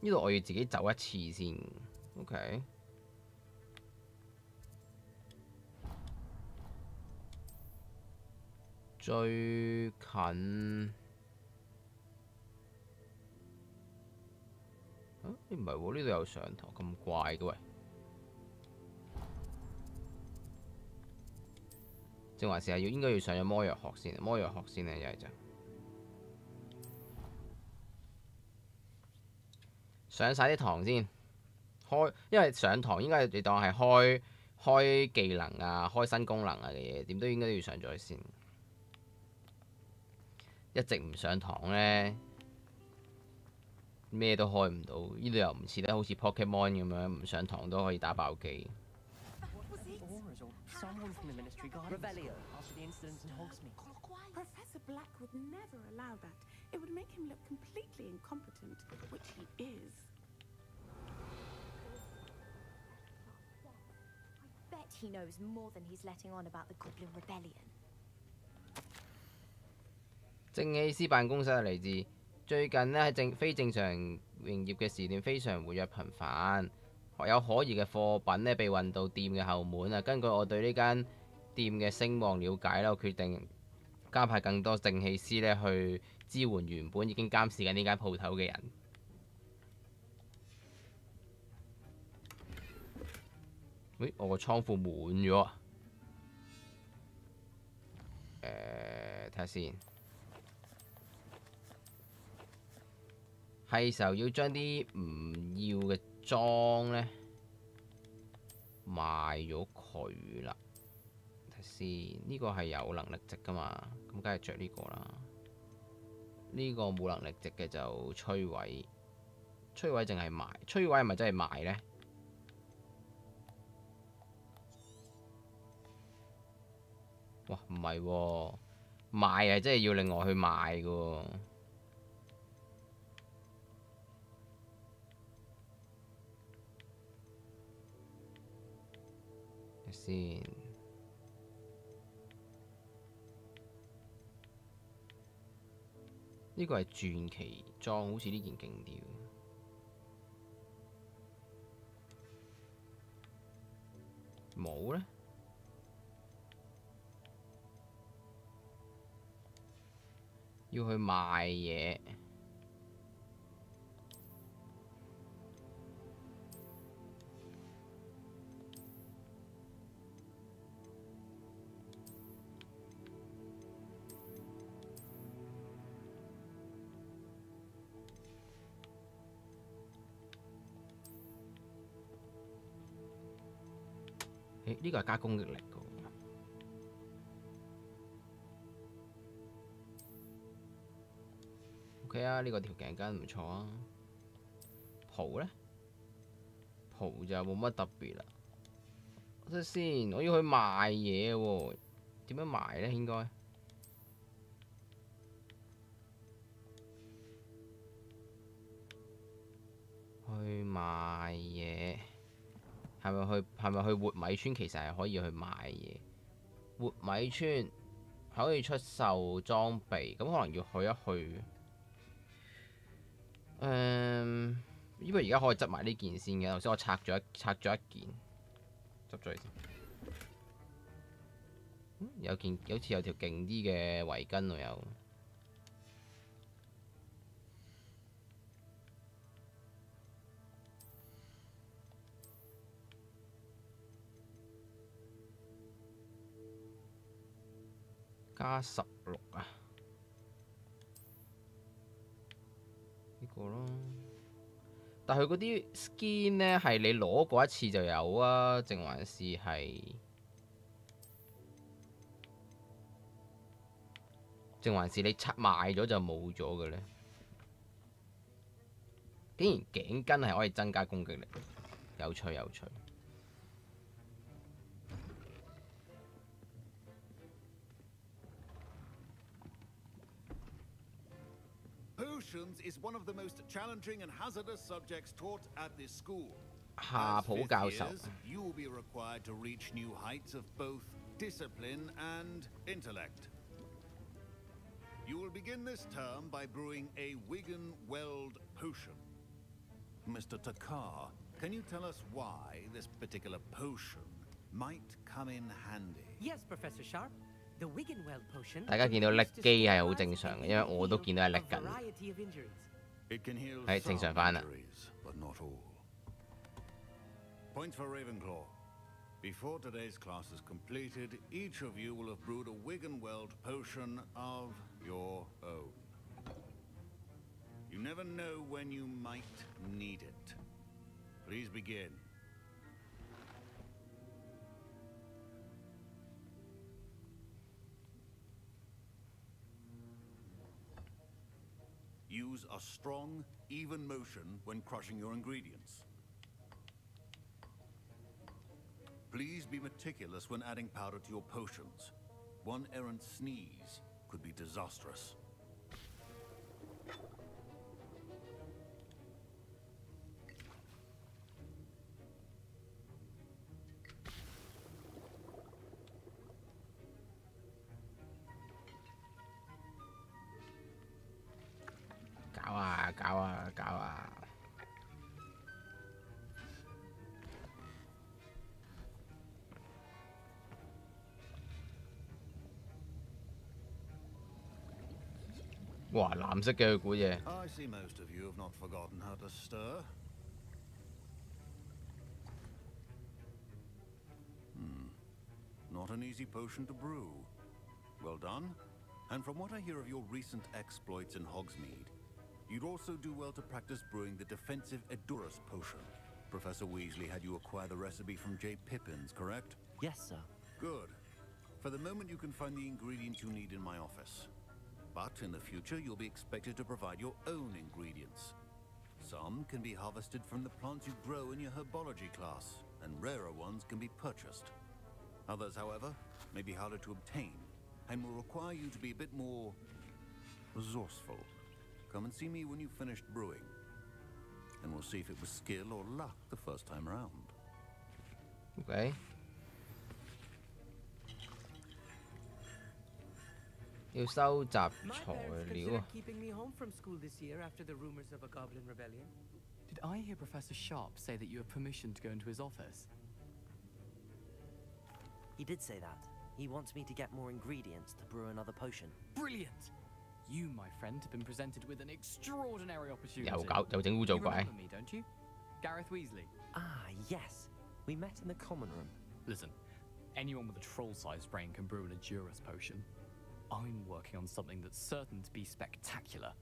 呢度我要自己走一次先 ，OK。最近啊，唔係喎，呢度有上堂咁怪嘅喂。正還是係應該要上咗魔藥學先，魔藥學先啊，一係就。 上晒啲堂先，因為上堂應該你當係開技能啊、開新功能啊嘅嘢，點都應該都要上咗先。一直唔上堂咧，咩都開唔到。呢度又唔似得好似 Pokemon 咁樣，唔上堂都可以打爆機。 Someone from the Ministry Garden Revelio. after the incident in Hogsmeade. Professor Black would never allow that. It would make him look completely incompetent, which he is. I bet he knows more than he's letting on about the Goblin Rebellion. 正氣師辦公室嚟自最近呢，喺非正常營業嘅時段非常活躍頻繁，有可疑嘅貨品呢被運到店嘅後門啊。根據我對呢間店嘅聲望了解啦，我決定加派更多正氣師呢去支援原本已經監視緊呢間鋪頭嘅人。喂，我個倉庫滿咗。睇下先，係時候要將啲唔要嘅裝呢賣咗佢啦。睇下先，呢個係有能力值噶嘛，咁梗係着呢個啦。呢個冇能力值嘅就摧毀，摧毀淨係賣，摧毀係咪真係賣呢？哇，唔係喎，賣係真係要另外去賣嘅喎。先，呢個係傳奇裝，好似呢件勁啲。冇呢？要去賣嘢，呢個係加攻擊力㗎。OK 啊，呢個條頸巾唔錯啊。袍呢？袍就冇乜特別啦。睇下先，我要去賣嘢喎，點樣賣呢？應該去賣嘢，係咪去活米村？其實係可以去賣嘢。活米村可以出售裝備，咁可能要去一去。因為而家可以執埋呢件先嘅，頭先我拆咗一件，執咗佢先。有件好似有條勁啲嘅圍巾喎，有。加16啊！呢個咯。但係佢嗰啲 skin 呢，係你攞過一次就有啊，定還是係？定還是你賣咗就冇咗嘅呢？竟然頸巾係可以增加攻擊力，有趣有趣。Potions is one of the most challenging and hazardous subjects taught at this school. 夏普教授 You will be required to reach new heights of both discipline and intellect. You will begin this term by brewing a Wigan-Weld potion. Mr. Takar, can you tell us why this particular potion might come in handy? Yes, Professor Sharp. The Wigan-Weld potion. 大家見到甩機係好正常嘅，因為我都見到係甩緊，係正常翻啦。But not all. Point for Ravenclaw. Before today's class is completed, each of you will have brewed a Wigan-Weld potion of your own. You never know when you might need it. Please begin. Use a strong, even motion when crushing your ingredients. Please be meticulous when adding powder to your potions. One errant sneeze could be disastrous. 哇，藍色嘅佢估嘢。 I see most of you have not forgotten how to stir. Not an easy potion to brew. Well done. And from what I hear of your recent exploits in Hogsmeade, you'd also do well to practice brewing the defensive Edurus potion. Professor Weasley had you acquire the recipe from J. Pippins, correct? Yes, sir. Good. For the moment, you can find the ingredients you need in my office. But in the future, you'll be expected to provide your own ingredients. Some can be harvested from the plants you grow in your herbology class, and rarer ones can be purchased. Others, however, may be harder to obtain, and will require you to be a bit more resourceful. Come and see me when you've finished brewing, and we'll see if it was skill or luck the first time around. Okay. 要收集材 My parents 料 considered 啊！ keeping me home from school this year after the rumors of a goblin rebellion. Did I hear Professor Sharp say that you have permission to go into his office? He did say that. He wants me to get more ingredients to brew another potion. Brilliant! You, my friend, have been presented with an extraordinary opportunity. 又整污糟 You 鬼。 remember me, don't you? Gareth Weasley. Ah, yes. We met in the common room. Listen, anyone with a troll-sized brain can brew an Edurus potion. I'm working on something that's certain to be spectacular.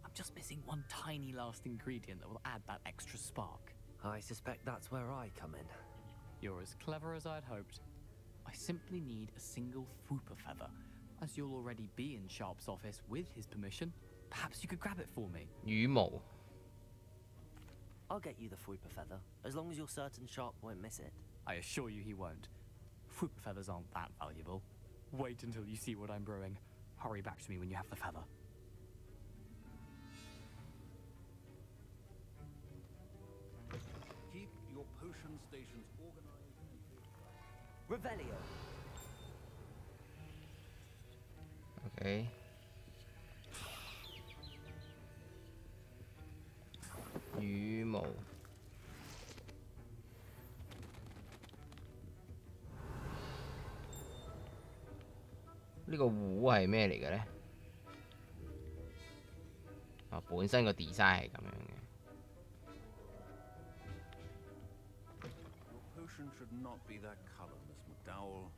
I'm just missing one tiny last ingredient that will add that extra spark. I suspect that's where I come in. You're as clever as I'd hoped. I simply need a single Fwooper feather. As you'll already be in Sharp's office with his permission, perhaps you could grab it for me. 羽毛 I'll get you the Fwooper feather, as long as you're certain Sharp won't miss it. I assure you he won't. Fwooper feathers aren't that valuable. Wait until you see what I'm brewing. Hurry back to me when you have the feather. Keep your potion stations organized. Revelio. OK。羽毛。呢個壺係咩嚟嘅咧？啊，本身個 design 係咁樣嘅。 Your potion should not be that color, Miss McDowell.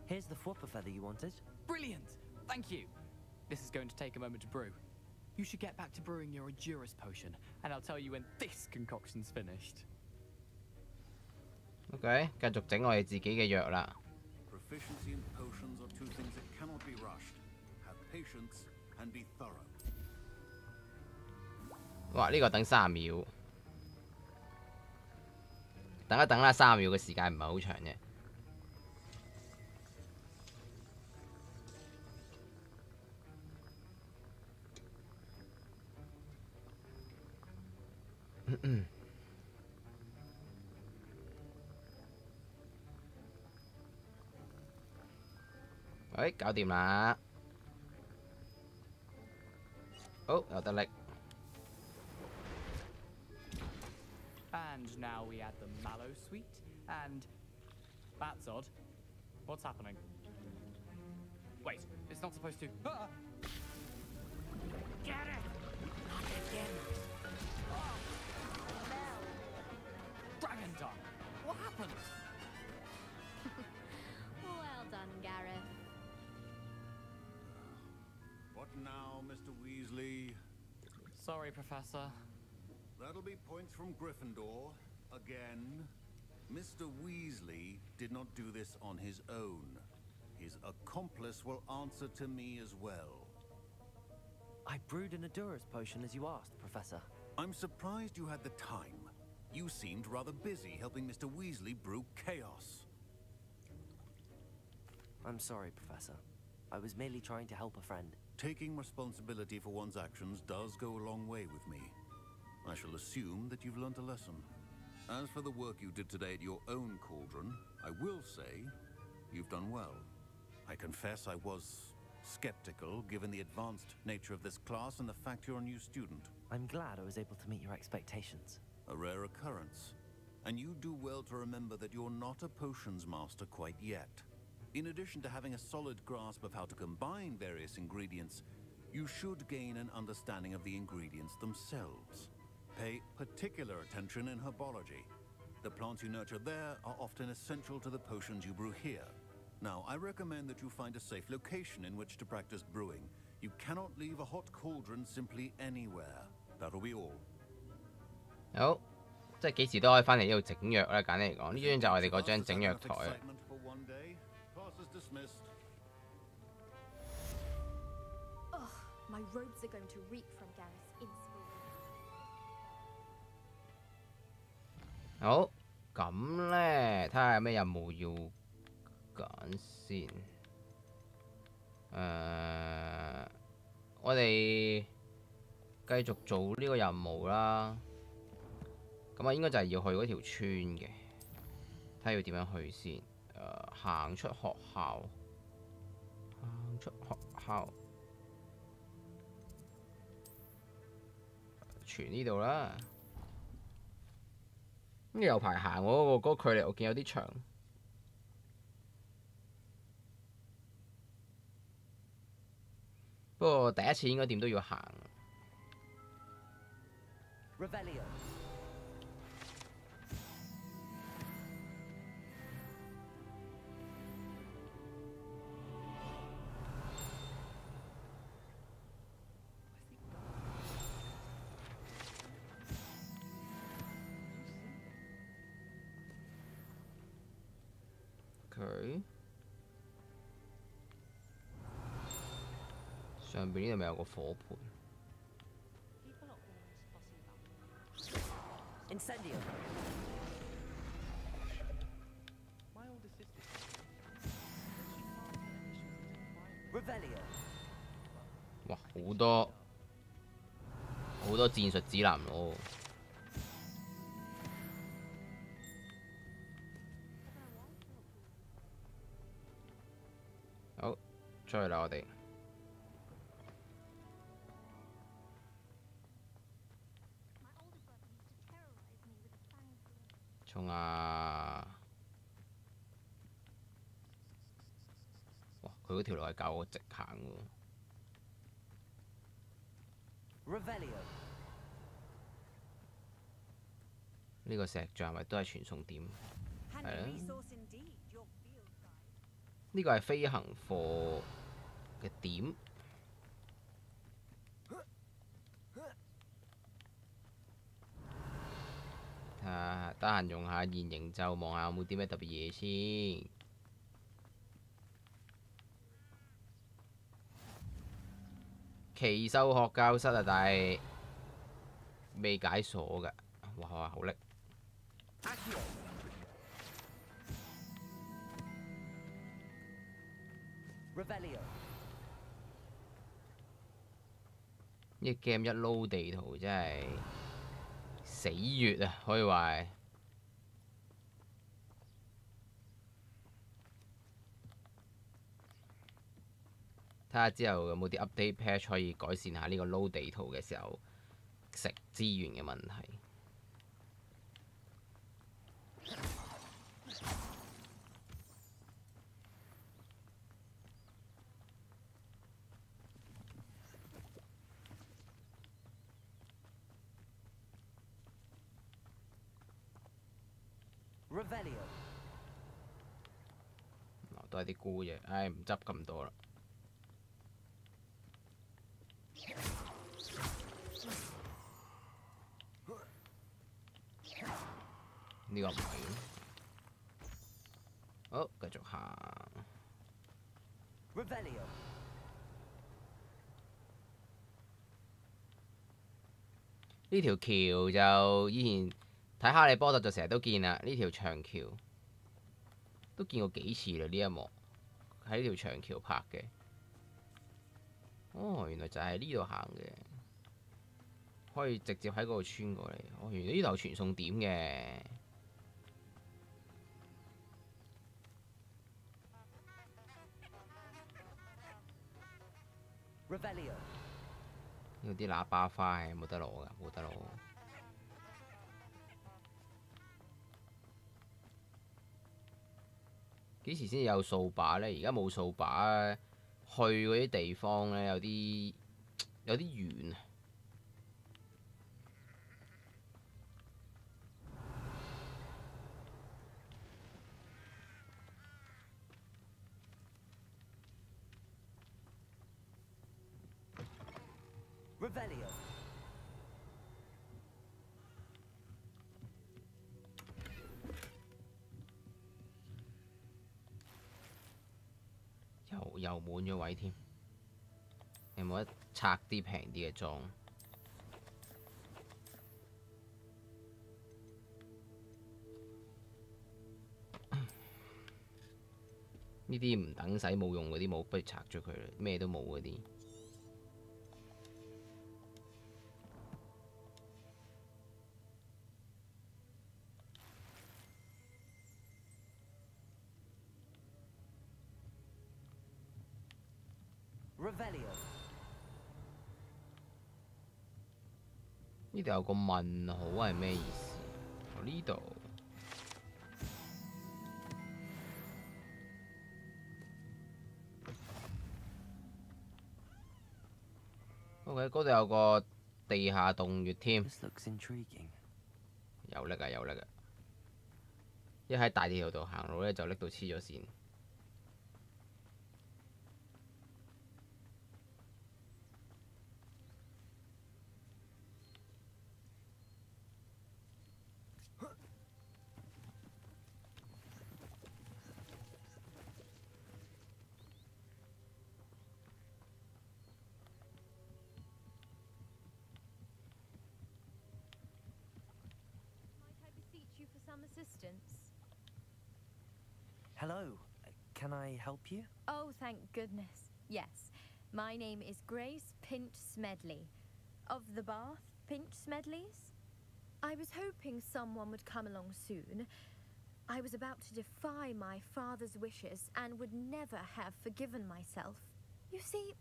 Here's the Fwooper feather you wanted. Brilliant! Thank you! This is going to take a moment to brew. You should get back to brewing your Edurus potion, and I'll tell you when this concoction's finished. OK， 繼續整我哋自己嘅藥啦。 Proficiency in potions are two things that cannot be rushed. Have patience and be thorough. 哇！呢個等30秒，等一等啦，30秒嘅時間唔係好長嘅。喂，搞掂啦！好，有得拎。 And now we add the mallow sweet, and that's odd. What's happening? Wait, it's not supposed to. Ah! Get it! Not again. Dragon tongue! What happened? Well done, Gareth. What now, Mr. Weasley? Sorry, Professor. That'll be points from Gryffindor. Again. Mr. Weasley did not do this on his own. His accomplice will answer to me as well. I brewed an Edurus potion as you asked, Professor. I'm surprised you had the time. You seemed rather busy helping Mr. Weasley brew chaos. I'm sorry, Professor. I was merely trying to help a friend. Taking responsibility for one's actions does go a long way with me. I shall assume that you've learnt a lesson. As for the work you did today at your own cauldron, I will say you've done well. I confess I was skeptical given the advanced nature of this class and the fact you're a new student. I'm glad I was able to meet your expectations. A rare occurrence. And you do well to remember that you're not a potions master quite yet. In addition to having a solid grasp of how to combine various ingredients, you should gain an understanding of the ingredients themselves. Pay particular attention in herbology. The plants you nurture there are often essential to the potions you brew here. Now, I recommend that you find a safe location in which to practice brewing. You cannot leave a hot cauldron simply anywhere. That'll be all. 好，即係幾時都可以翻嚟呢度整藥啦。簡單嚟講，呢張就係我哋嗰張整藥台。My robes are going to reek from Gareth's inspiration. 好，咁咧睇下有咩任務要揀先。我哋繼續做呢個任務啦。咁啊，應該就係要去嗰條村嘅，睇下要點樣去先。行出學校，行出學校。傳呢度啦，咁有排行喎，嗰個距離我見有啲長。不過第一次應該點都要行。上邊呢度咪有個火盤。哇！好多戰術指南咯。好，出去啦我哋。衝啊！哇！佢嗰條路係教我直行喎。呢個石像係咪都係傳送點？係啦。呢個係飛行課嘅點。睇下，得閒用下現形咒，望下有冇啲咩特別嘢先。奇獸學教室啊，但係未解鎖㗎。哇！好叻！呢 game 一撈地圖真係死穴啊，可以話係。睇下之後有冇啲 update patch 可以改善下呢個撈地圖嘅時候食資源嘅問題。都係啲菇嘢，唉，唔執咁多啦。呢個唔係。好，繼續行。呢條橋就以前睇哈利波特就成日都見啦，呢條長橋都見過幾次啦。呢一幕喺呢條長橋拍嘅。哦，原來就係呢度行嘅，可以直接喺嗰度穿過嚟。哦，原來呢度有傳送點嘅。呢度啲喇叭花係冇得攞㗎，冇得攞。幾時先有掃把呢？而家冇掃把，去嗰啲地方呢，有啲遠啊。Revelio. 又滿咗位添，有冇得拆啲平啲嘅裝？呢啲唔等使冇用嗰啲冇，不如拆咗佢啦，咩都冇嗰啲。呢度有個問號係咩意思？呢度，OK， 嗰度有個地下洞穴添。有力啊，有力啊！一喺大地圖度行路咧，就拎到黐咗線。Hello. Can I help you? Oh, thank goodness. Yes. My name is Grace Pinch Smedley. Of the Bath Pinch Smedleys? I was hoping someone would come along soon. I was about to defy my father's wishes and would never have forgiven myself. You see,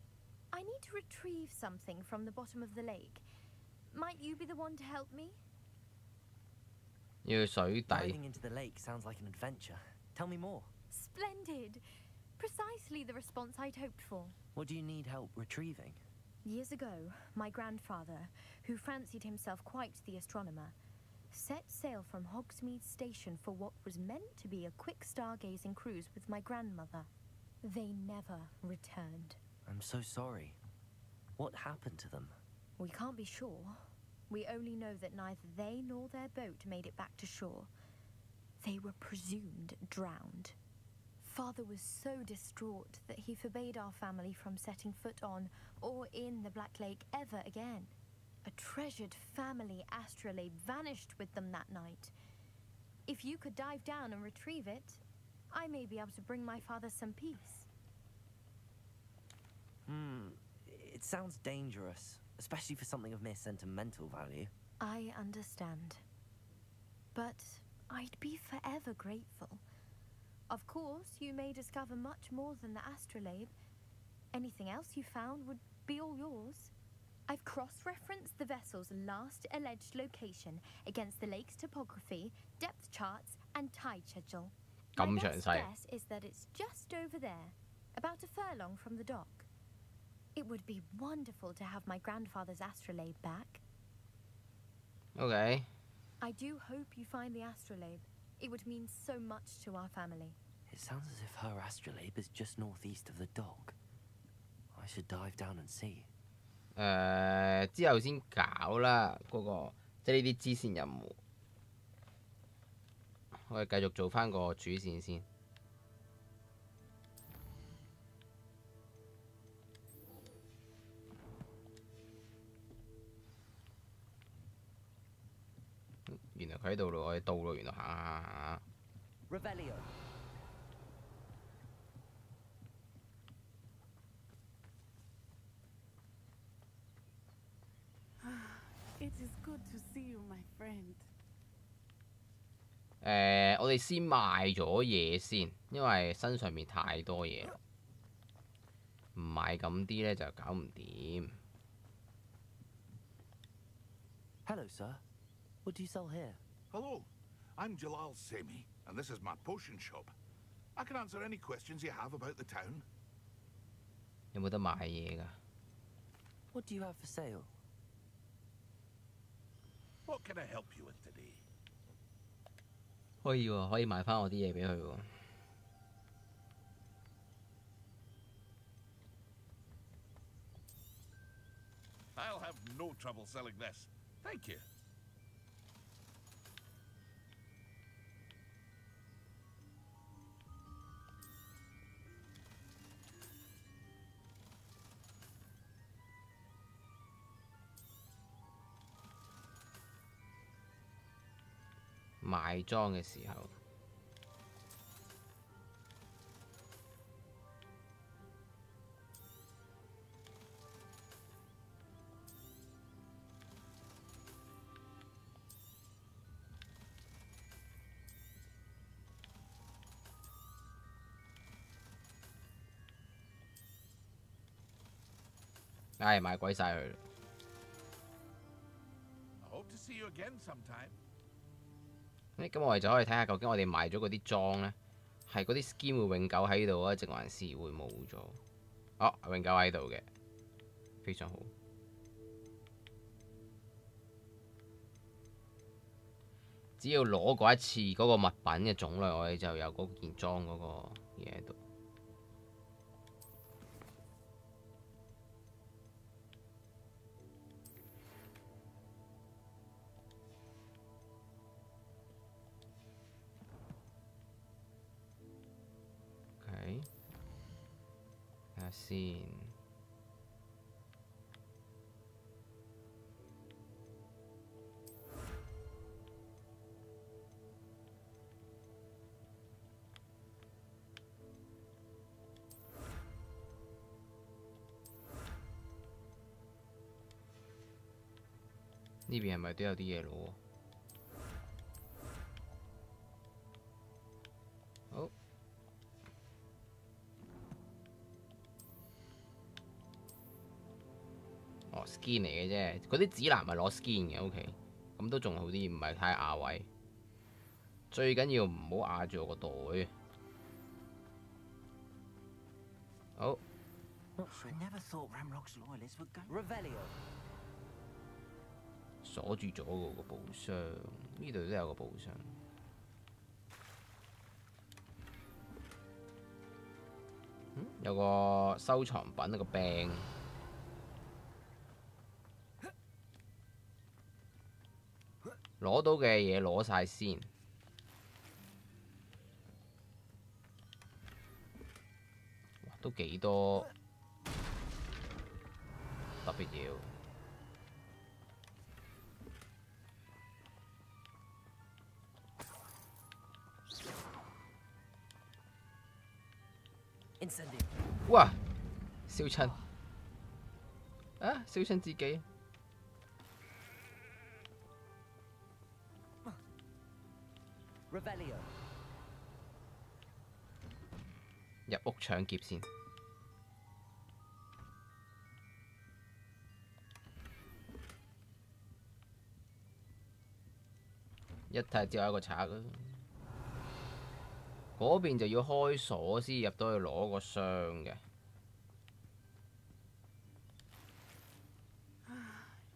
I need to retrieve something from the bottom of the lake. Might you be the one to help me? 要水底。 Diving into the lake sounds like an adventure. Tell me more. Splendid! Precisely the response I'd hoped for. What do you need help retrieving? Years ago, my grandfather, who fancied himself quite the astronomer, set sail from Hogsmeade Station for what was meant to be a quick stargazing cruise with my grandmother. They never returned. I'm so sorry. What happened to them? We can't be sure. We only know that neither they nor their boat made it back to shore. They were presumed drowned. Father was so distraught that he forbade our family from setting foot on or in the Black Lake ever again. A treasured family astrolabe vanished with them that night. If you could dive down and retrieve it, I may be able to bring my father some peace. It sounds dangerous, especially for something of mere sentimental value. I understand. But I'd be forever grateful. Of course, you may discover much more than the astrolabe. Anything else you found would be all yours. I've cross-referenced the vessel's last alleged location against the lake's topography, depth charts, and tide schedule. My best guess is that it's just over there, about a furlong from the dock. It would be wonderful to have my grandfather's astrolabe back. Okay. I do hope you find the astrolabe. It would mean so much to our family. It sounds as if her astrolabe is just northeast of the dock. I should dive down and see. 之後先搞啦，嗰個即係呢啲支線任務，我哋繼續做翻個主線先。原來佢喺度咯，我哋到咯，原來行下行下。Revelio. It is good to see you, my friend. 我哋先賣咗嘢先，因為身上面太多嘢，唔買咁啲咧就搞唔掂。Hello, sir. What do you sell here? Hello, I'm Jalal Semi, and this is my potion shop. I can answer any questions you have about the town. 有冇得買嘢㗎？ What do you have for sale? What can I help you with today? 可以喎，可以賣翻我啲嘢俾佢喎。I'll have no trouble selling this. Thank you. 賣裝嘅時候，唉，賣鬼晒佢。 I hope to see you again sometime. 咁我哋就可以睇下究竟我哋賣咗嗰啲裝呢，係嗰啲 skin 會永久喺度啊，定還是會冇咗？哦，永久喺度嘅，非常好。只要攞過一次嗰個物品嘅種類，我哋就有嗰件裝嗰個嘢喺度。 睇下先，呢邊係咪都有啲嘢攞？ 哦 ，skin 嚟嘅啫，嗰啲指南係攞 skin 嘅 ，OK， 咁都仲好啲，唔係太壓位。最緊要唔好壓住我個袋。好。鎖住咗個寶箱，呢度都有個寶箱。有個收藏品，個柄。 攞到嘅嘢攞晒先，哇，都幾多特別嘢喎。哇！燒親啊！燒親自己。 入屋搶劫先，一睇只有一個賊啦。嗰邊就要開鎖先入到去攞個箱嘅。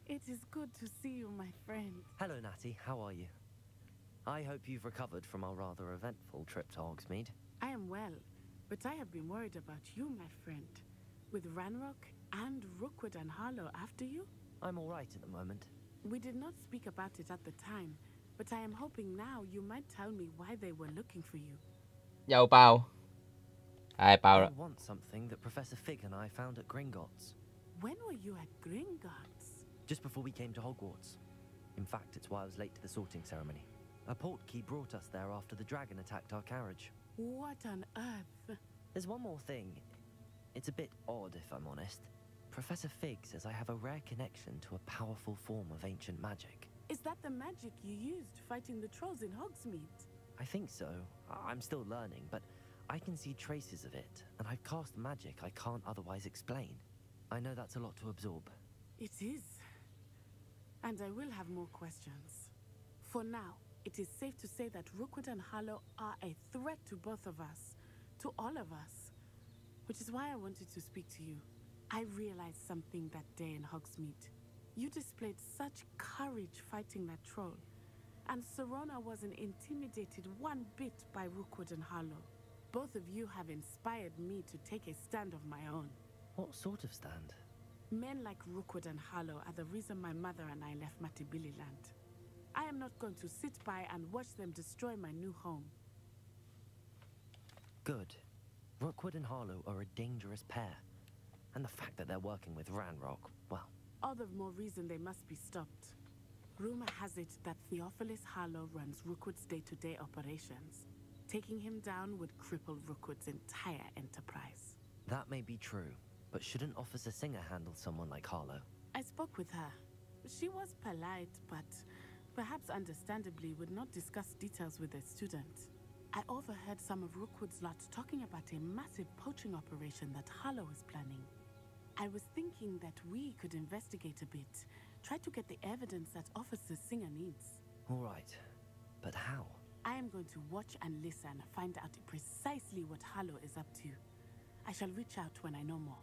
It is good to see you, my friend. Hello, Natty. How are you? I hope you've recovered from our rather eventful trip to Hogsmeade. I am well, but I have been worried about you, my friend. With Ranrock and Rookwood and Harlow after you? I'm all right at the moment. We did not speak about it at the time, but I am hoping now you might tell me why they were looking for you. 又爆，唉，爆啦！ I want something that Professor Fig and I found at Gringotts. When were you at Gringotts? Just before we came to Hogwarts. In fact, it's why I was late to the sorting ceremony. A portkey brought us there after the dragon attacked our carriage. What on earth? There's one more thing. It's a bit odd, if I'm honest. Professor Fig says I have a rare connection to a powerful form of ancient magic. Is that the magic you used fighting the trolls in Hogsmeade? I think so. I'm still learning, but I can see traces of it, and I've cast magic I can't otherwise explain. I know that's a lot to absorb. It is. And I will have more questions. For now, it is safe to say that Rookwood and Harlow are a threat to both of us. to all of us. Which is why I wanted to speak to you. I realized something that day in Hogsmeade. You displayed such courage fighting that troll. And Serona wasn't intimidated one bit by Rookwood and Harlow. Both of you have inspired me to take a stand of my own. What sort of stand? Men like Rookwood and Harlow are the reason my mother and I left Matibili land. I am not going to sit by and watch them destroy my new home. Good. Rookwood and Harlow are a dangerous pair. And the fact that they're working with Ranrock, well... All the more reason they must be stopped. Rumor has it that Theophilus Harlow runs Rookwood's day-to-day operations. Taking him down would cripple Rookwood's entire enterprise. That may be true, but shouldn't Officer Singer handle someone like Harlow? I spoke with her. She was polite, but perhaps understandably would not discuss details with a student. I overheard some of Rookwood's lot talking about a massive poaching operation that Harlow is planning. I was thinking that we could investigate a bit, try to get the evidence that Officer Singer needs. All right, but how? I am going to watch and listen, find out precisely what Harlow is up to. I shall reach out when I know more.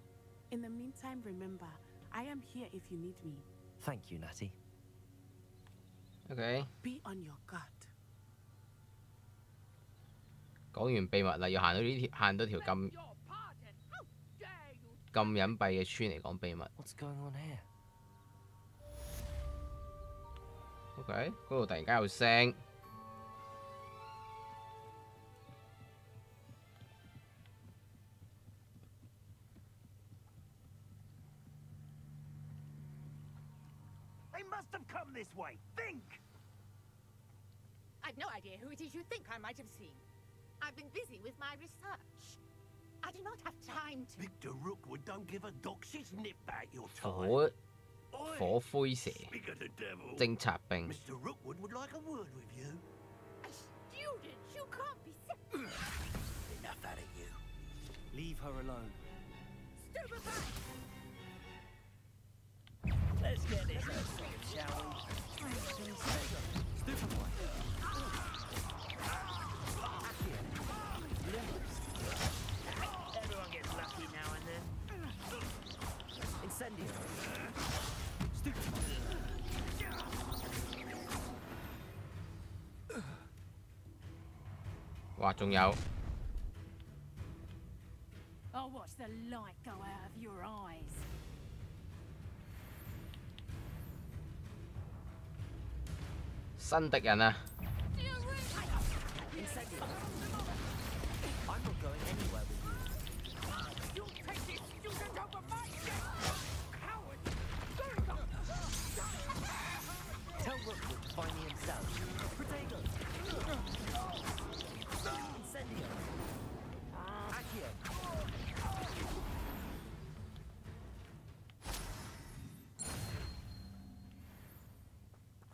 In the meantime, remember, I am here if you need me. Thank you, Natty. OK。Be on your guard。講完秘密啦，要行到條咁隱蔽嘅村嚟講秘密。What's going on here? OK， 嗰度突然間有聲。They must have come this way. Think! I've no idea who it is you think I might have seen. I've been busy with my research. I do not have time to... Victor Rookwood don't give a doxy's nip back your time. 火灰蛇 Speak of the devil. 偵察兵。 Mr. Rookwood would like a word with you. A student? You can't be serious. Enough out of you. Leave her alone. Stupefy! Let's get this outside, shall we? Stupefy. Everyone gets lucky now and then. Incendio. Stupefy. 哇，仲有。 I'll watch the light go out of your eyes. 新敵人啊！ I'm not going anywhere with you. You'll take this student over my dead! Coward! Tell Rookwood to find me himself. Potato. Incendio. Accio.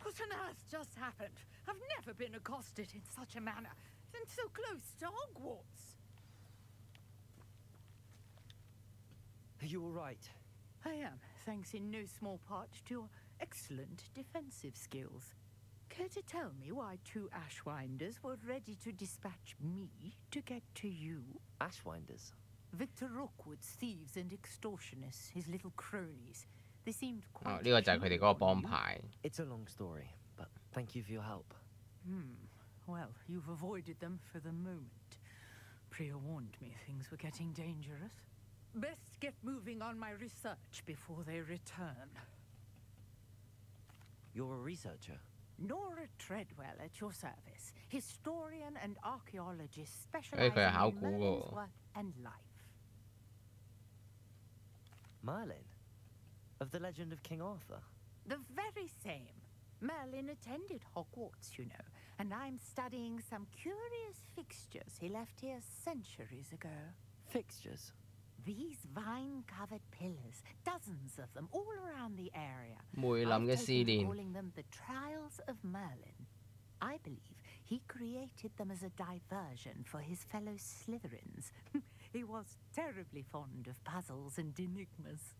What on earth just happened? I've never been accosted in such a manner, and so close to Hogwarts. Are you all right? I am, thanks in no small part to your excellent defensive skills. Care to tell me why two Ashwinders were ready to dispatch me to get to you? Ashwinders? Victor Rookwood's thieves and extortionists, his little cronies. They seemed quite... 呢個就係佢哋嗰個幫派。 It's a long story, but thank you for your help. Well, you've avoided them for the moment. Pre-warned me things were getting dangerous. Best get moving on my research before they return. You're a researcher? Nora Treadwell at your service. Historian and archaeologist 佢 specializing 係考 in 古 Merlin's 喎。 work and life. Merlin? Of the legend of King Arthur? The very same. Merlin attended Hogwarts, you know, and I'm studying some curious fixtures he left here centuries ago. Fixtures? These vine-covered pillars, dozens of them all around the area. 梅林嘅試 I've taken to 煉。 calling them the Trials of Merlin. I believe he created them as a diversion for his fellow Slytherins. He was terribly fond of puzzles and enigmas.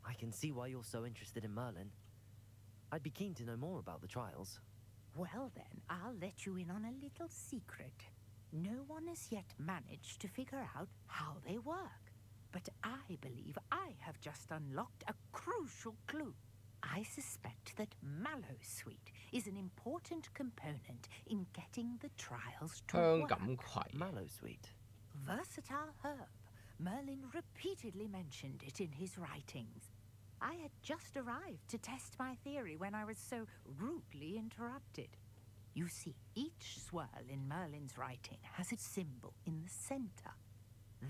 I can see why you're so interested in Merlin. I'd be keen to know more about the trials. Well then, I'll let you in on a little secret. No one has yet managed to figure out how they work. But I believe I have just unlocked a crucial clue. I suspect that mallow sweet is an important component in getting the trials to 香 work. 錦葵 Mallow sweet. Versatile herb. Merlin repeatedly mentioned it in his writings. I had just arrived to test my theory when I was so rudely interrupted. You see, each swirl in Merlin's writing has its symbol in the center.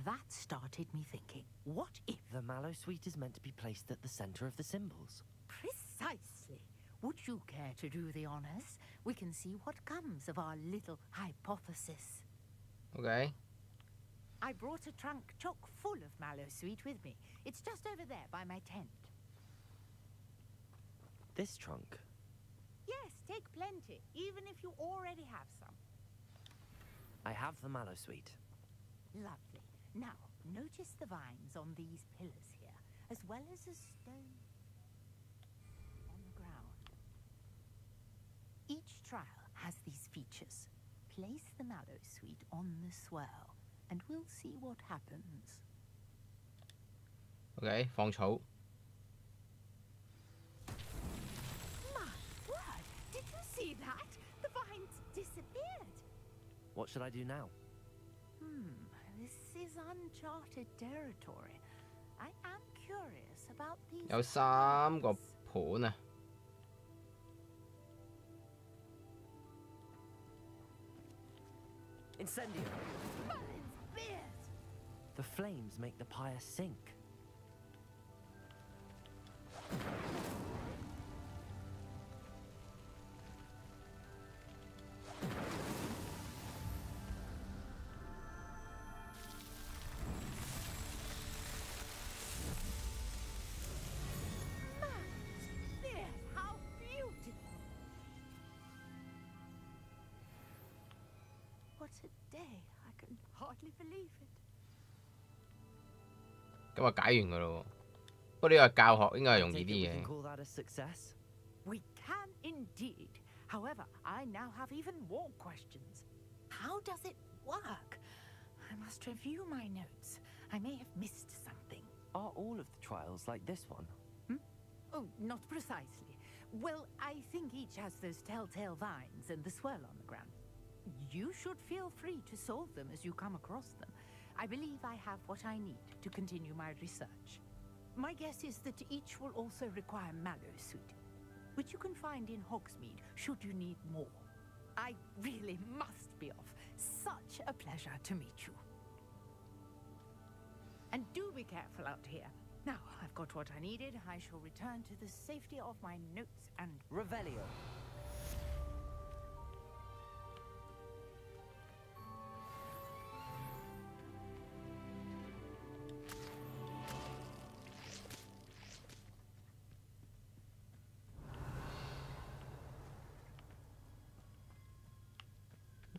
That started me thinking, what if... The mallow sweet is meant to be placed at the center of the symbols. Precisely. Would you care to do the honors? We can see what comes of our little hypothesis. OK。 I brought a trunk chock full of mallow sweet with me. It's just over there by my tent. This trunk? Yes, take plenty, even if you already have some. I have the mallow sweet. Lovely. Now, notice the vines on these pillars here, as well as a stone on the ground. Each trial has these features. Place the mallow sweet on the swirl, and we'll see what happens. OK， 放草。 My word! Did you see that? The vines disappeared. What should I do now? This is uncharted territory. I am curious about these. 有3個盤啊！ Incendio! Merlin's beard! The flames make the pyre sink. How beautiful! What a day! I can hardly believe it. 咁啊解完㗎咯喎，不過呢個教學應該係容易 Take it 啲 we 嘅 can。call that a success? We can indeed. However, I now have even more questions. How does it work? I must review my notes. I may have missed something. Are all of the trials like this one? Oh, not precisely. Well, I think each has those telltale vines and the swirl on the ground. You should feel free to solve them as you come across them. I believe I have what I need to continue my research. My guess is that each will also require mallow sweet, which you can find in Hogsmeade should you need more. I really must be off. Such a pleasure to meet you. And do be careful out here. Now, I've got what I needed. I shall return to the safety of my notes and... Revelio.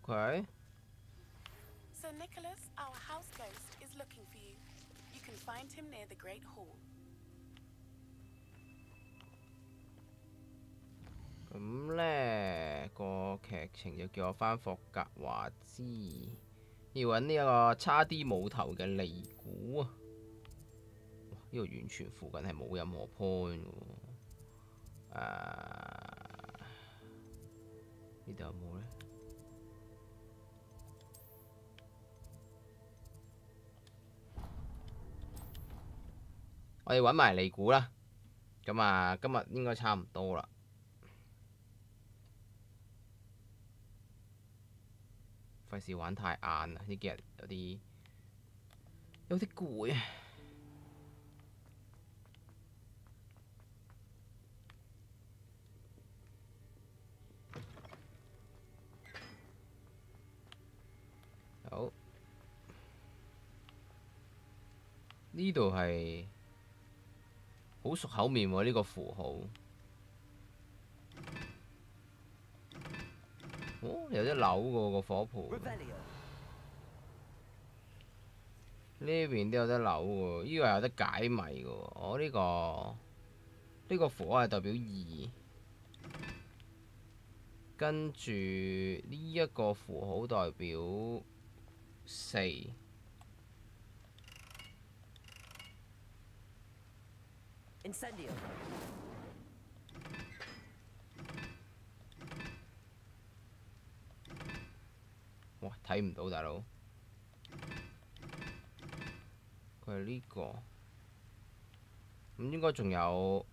OK。 Sir Nicholas, our house ghost, is looking for you. You can find him near the Great Hall. 咁咧個劇情就叫我返霍格華茲，要揾呢一個差啲冇頭嘅尼古啊！哇！呢度完全附近係冇任何 point 嘅喎。呢度有冇咧？我哋揾埋尼古啦。咁啊，今日應該差唔多啦。 費事玩太晏啊！呢幾日有啲攰啊。好，呢度係好熟口面喎，呢個符號。哦，有啲扭喎個火盤。呢邊都有得扭喎，呢個有得解謎嘅喎。哦，呢個符號係代表2，跟住呢一個符號代表 4。Incendio. 哇，睇唔到大佬。佢係呢個。咁應該仲有，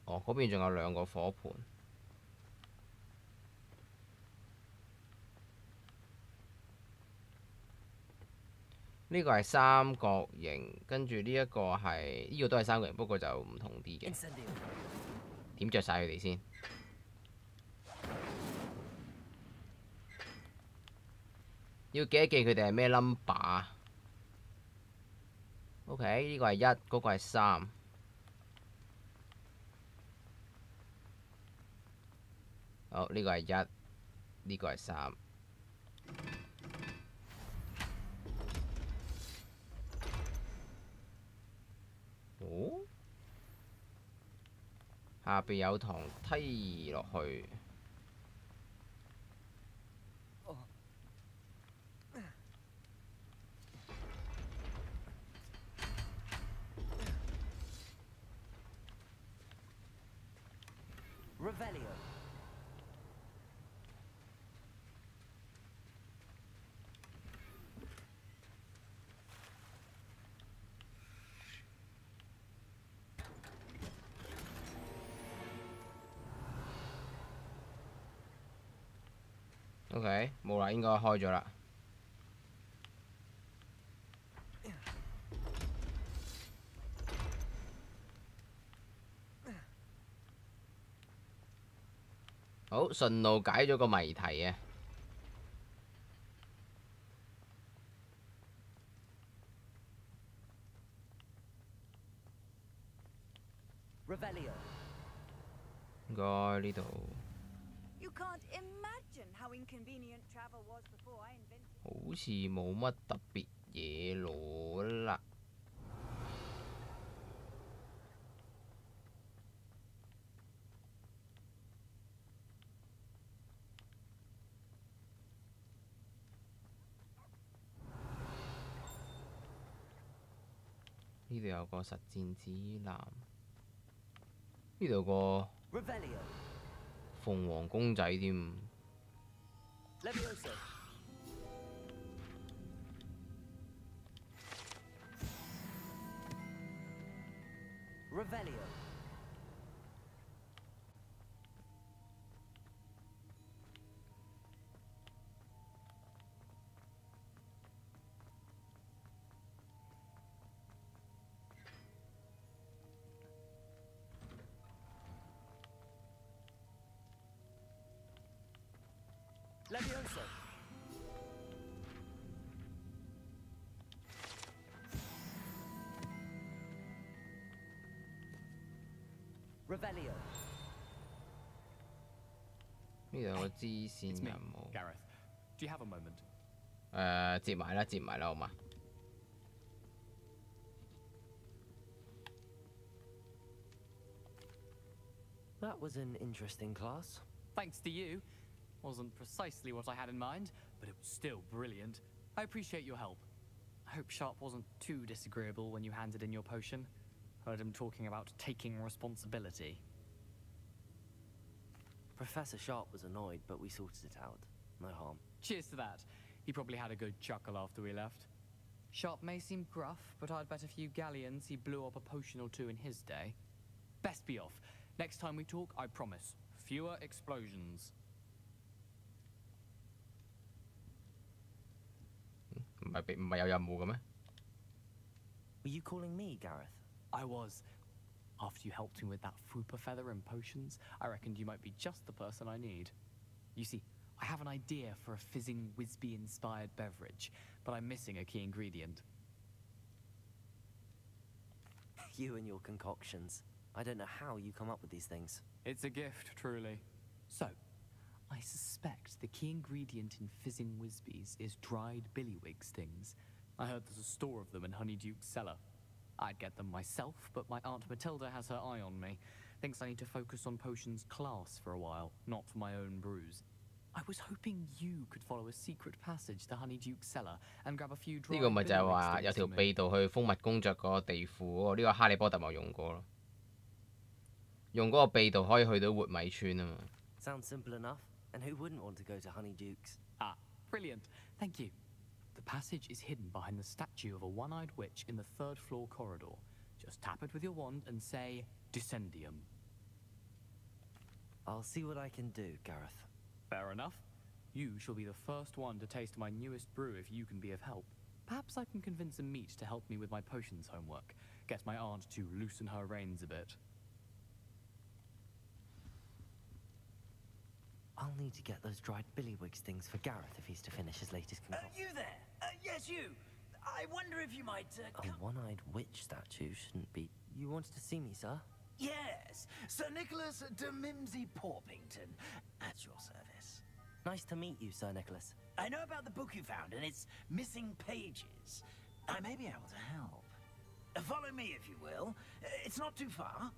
哦嗰邊仲有2個火盤。呢個係三角形，跟住呢一個係呢個都係三角形，不過就唔同啲嘅。點着晒佢哋先。要記一記佢哋係咩 number。OK， 呢個係1，嗰個係3。好，呢個係1，呢個係3。哦，下邊有堂梯落去。Revelio. OK， 冇啦，應該開咗啦。好，順路解咗個謎題啊！應該呢度。好似冇乜特別嘢攞啦。呢度有個實戰指南，呢度有個鳳凰公仔添。呢度有個支線任務。Do you have a moment? 接埋啦，接埋啦，好嘛？That was an interesting class. Thanks to you. Wasn't precisely what I had in mind, but it was still brilliant. I appreciate your help. I hope Sharp wasn't too disagreeable when you handed in your potion. Heard him talking about taking responsibility. Professor Sharp was annoyed, but we sorted it out. No harm. Cheers to that. He probably had a good chuckle after we left. Sharp may seem gruff, but I'd bet a few galleons he blew up a potion or two in his day. Best be off. Next time we talk, I promise. Fewer explosions. 唔係有任務嘅咩 Were you calling me, Gareth? I was. After you helped me with that Fupa feather and potions, I reckoned you might be just the person I need. You see, I have an idea for a fizzing Whizbee-inspired beverage, but I'm missing a key ingredient. You and your concoctions. I don't know how you come up with these things. It's a gift, truly. So, I suspect the key ingredient in fizzing Whizbees is dried billywig stings. I heard there's a store of them in Honeyduke's cellar. I'd get them myself, but my Aunt Matilda has her eye on me. Thinks I need to focus on potions class for a while, not my own brews. I was hoping you could follow a secret passage to Honeyduke's cellar and grab a few dry 呢個咪就係 billy 話 sticks 有條 for me. 秘道去蜂蜜公爵嗰個地庫嗰個，呢個哈利波特咪用過咯。用嗰個秘道可以去到活米村啊嘛。Sounds simple enough. And who wouldn't want to go to Honeyduke's? Ah, brilliant. Thank you. The passage is hidden behind the statue of a one-eyed witch in the third-floor corridor. Just tap it with your wand and say, Descendium. I'll see what I can do, Gareth. Fair enough. You shall be the first one to taste my newest brew if you can be of help. Perhaps I can convince a meat to help me with my potions homework. Get my aunt to loosen her reins a bit. I'll need to get those dried billywig stings for Gareth if he's to finish his latest concoction. You there? Yes, you. I wonder if you might, A one-eyed witch statue shouldn't be... You wanted to see me, sir? Yes, Sir Nicholas de Mimsy Porpington, at your service. Nice to meet you, Sir Nicholas. I know about the book you found and its missing pages. I may be able to help. Follow me, if you will. It's not too far.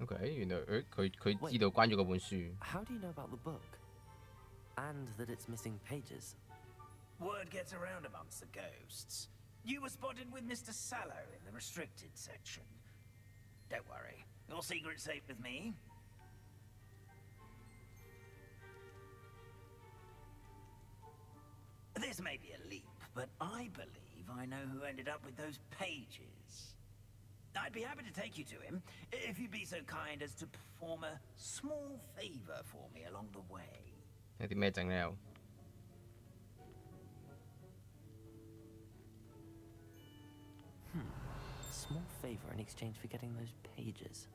OK， 原來佢知道關於嗰本書。How do you know about the book? And that it's missing pages? Word gets around amongst the ghosts. You were spotted with Mr. Sallow in the restricted section. Don't worry, your secret's safe with me. This may be a leap, but I believe I know who ended up with those pages. I'd be happy to take you to him, if you'd be so kind as to perform a small favor for me along the way. 有啲咩整咧又？ Small favor in exchange for getting those pages.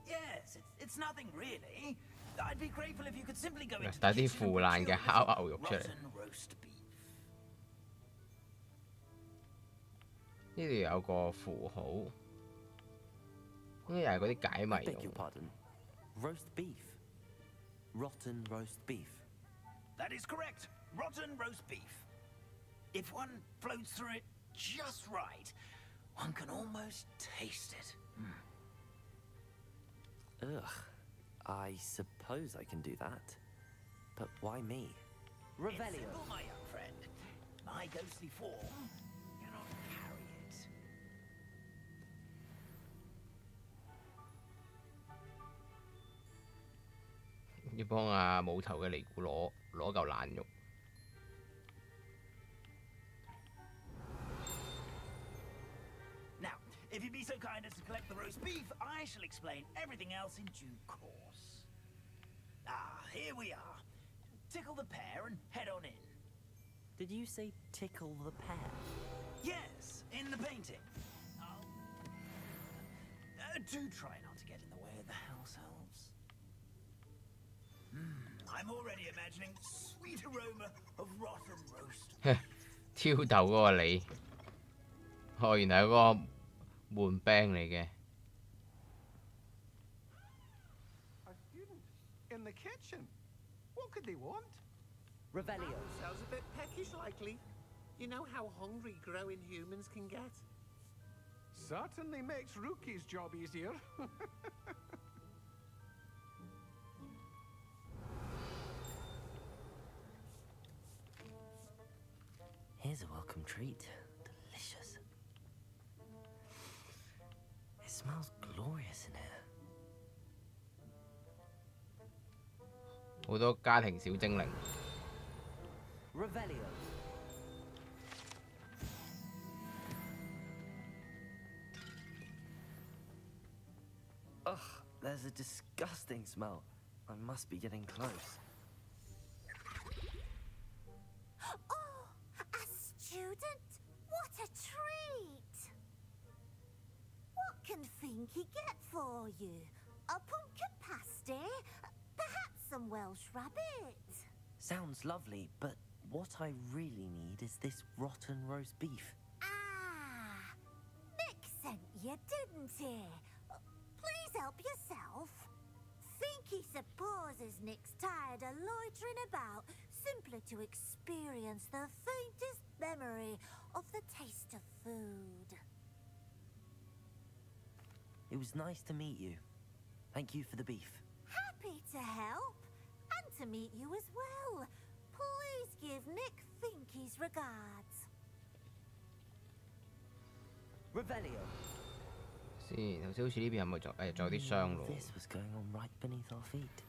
Yes, it's nothing really. I'd be grateful if you could simply go into 帶 the 啲 kitchen 腐 and 爛嘅 procure 烤牛肉出嚟。 rotten roast beef. 呢度有個符號，應該又係嗰啲解謎 Beg your 用。 pardon. Roast beef. Rotten roast beef. That is correct. Rotten roast beef. If one floats through it just right, one can almost taste it. Ugh. I suppose I can do that. But why me? It's Revelio. simple, my young friend. My ghostly form cannot carry it. 要幫阿冇頭嘅尼古攞嚿爛肉。 Now, if you'd be so kind as to collect the roast beef, I shall explain everything else in due course. Ah, here we are. Tickle the pear and head on in. Did you say tickle the pear? Yes, in the painting. Do try not to get in the way of the house elves. I'm already imagining sweet aroma of rotten roast. 挑逗嗰個你，哦，原來係嗰個門兵嚟嘅。 A student in the kitchen. What could they want? Revelio. Sounds a bit peckish, likely. You know how hungry growing humans can get? Certainly makes Rookie's job easier. Here's a welcome treat. Delicious. It smells glorious in here. 好多家庭小精靈。 Revelio. Ugh, there's a disgusting smell. I must be getting close. Oh, a student? What a treat! What can Finky get for you? A pumpkin pasty? Perhaps some Welsh rabbit? Sounds lovely, but what I really need is this rotten roast beef. Ah, Nick sent you, didn't he? Please help yourself. Finky supposes Nick's tired of loitering about simply to experience the faintest memory of the taste of food. It was nice to meet you. Thank you for the beef. Happy to help. And to meet you as well. Please give Nick Finky's regards. Revelio. 先，頭先好似呢邊有冇仲仲有啲箱咯。 This was going on right beneath our feet.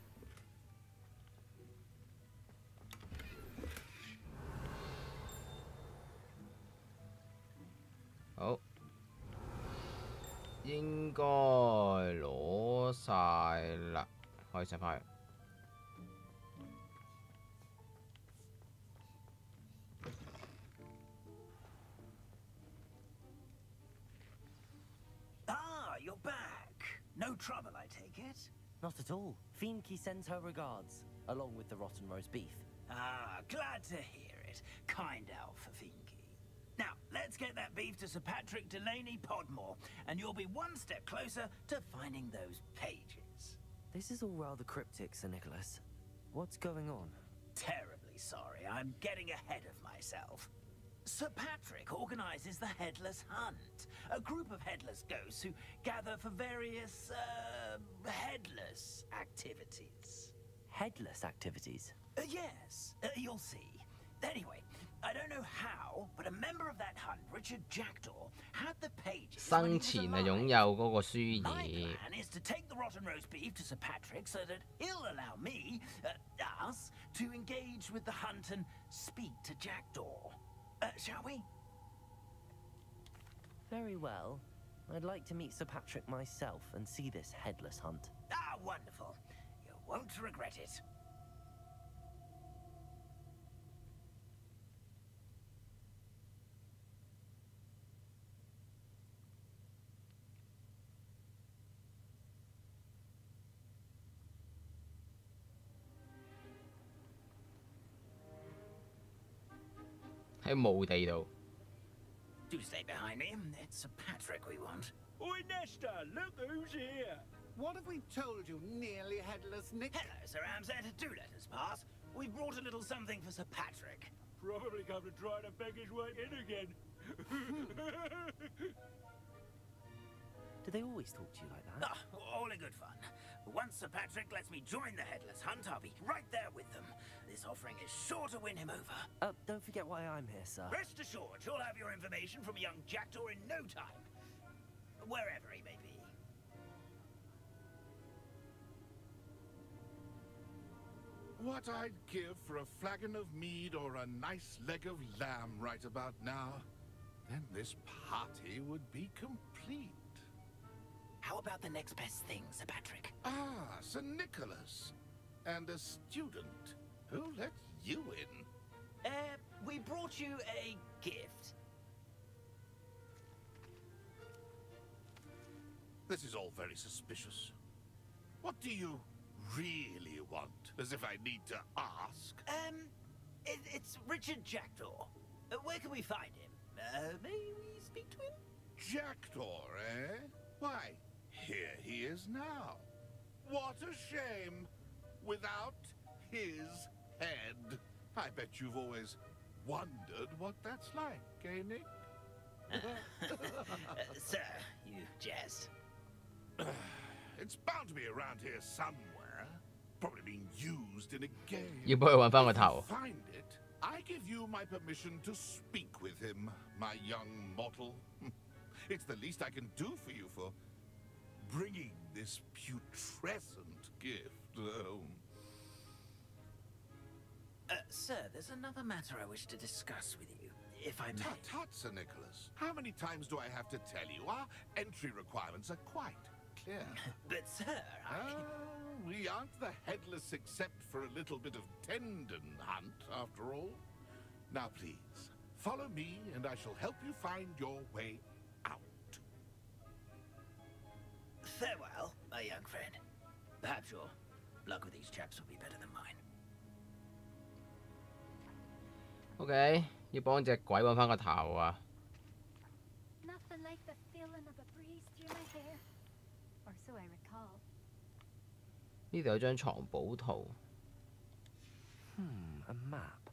好，應該攞晒啦，可以上返去。You're back. No trouble, I take it? Not at all. Fienke sends her regards, along with the rotten roast beef. Ah, glad to hear it. Kind elf for Finky. Now, let's get that beef to Sir Patrick Delaney Podmore, and you'll be one step closer to finding those pages. This is all rather cryptic, Sir Nicholas. What's going on? Terribly sorry, I'm getting ahead of myself. Sir Patrick organizes the Headless Hunt, a group of headless ghosts who gather for various, headless activities. Headless activities? Yes, you'll see. Anyway, I don't know how, but a member of that hunt, Richard Jackdaw, had the pages. 生前係擁有嗰個書頁。 My plan is to take the rotten roast beef to Sir Patrick so that he'll allow me, us, to engage with the hunt and speak to Jackdaw. Shall we? Very well. I'd like to meet Sir Patrick myself and see this headless hunt. Ah, wonderful. You won't regret it.喺墓地度。 Do stay behind me. It's Sir Patrick we want. Oi, Nesta, look who's here. What have we told you, nearly headless Nick? Hello, Sir Ramsay. Do let us pass. We've brought a little something for Sir Patrick. Probably come to try to beg his way in again. Do they always talk to you like that? Ah, all in good fun. Once Sir Patrick lets me join the Headless Hunt, I'll be right there with them. This offering is sure to win him over. Don't forget why I'm here, sir. Rest assured, you'll have your information from young Jackdaw in no time. Wherever he may be. What I'd give for a flagon of mead or a nice leg of lamb right about now. Then this party would be complete. How about the next best thing, Sir Patrick? Ah, Sir Nicholas. And a student. Who let you in? We brought you a gift. This is all very suspicious. What do you really want? As if I need to ask? It's Richard Jackdaw. Where can we find him? May we speak to him? Jackdaw, eh? Why, here he is now. What a shame. Without his head. I bet you've always wondered what that's like, eh, Nick? Sir, you jest. It's bound to be around here somewhere. Probably being used in a game. 要幫佢揾返個頭。 Find it. I give you my permission to speak with him, my young mortal. It's the least I can do for you for bringing this putrescent gift home. Sir, there's another matter I wish to discuss with you, if I may. Tut, tut, Sir Nicholas. How many times do I have to tell you? Our entry requirements are quite clear. But, sir, we aren't the headless except for a little bit of tendon hunt, after all. Now, please, follow me, and I shall help you find your way out. Farewell, my young friend. Perhaps your luck with these chaps will be better than mine. OK， 要幫隻鬼揾返個頭啊！ Nothing like the feeling of a breeze through my hair, or so I recall. 呢度有張藏寶圖。A map.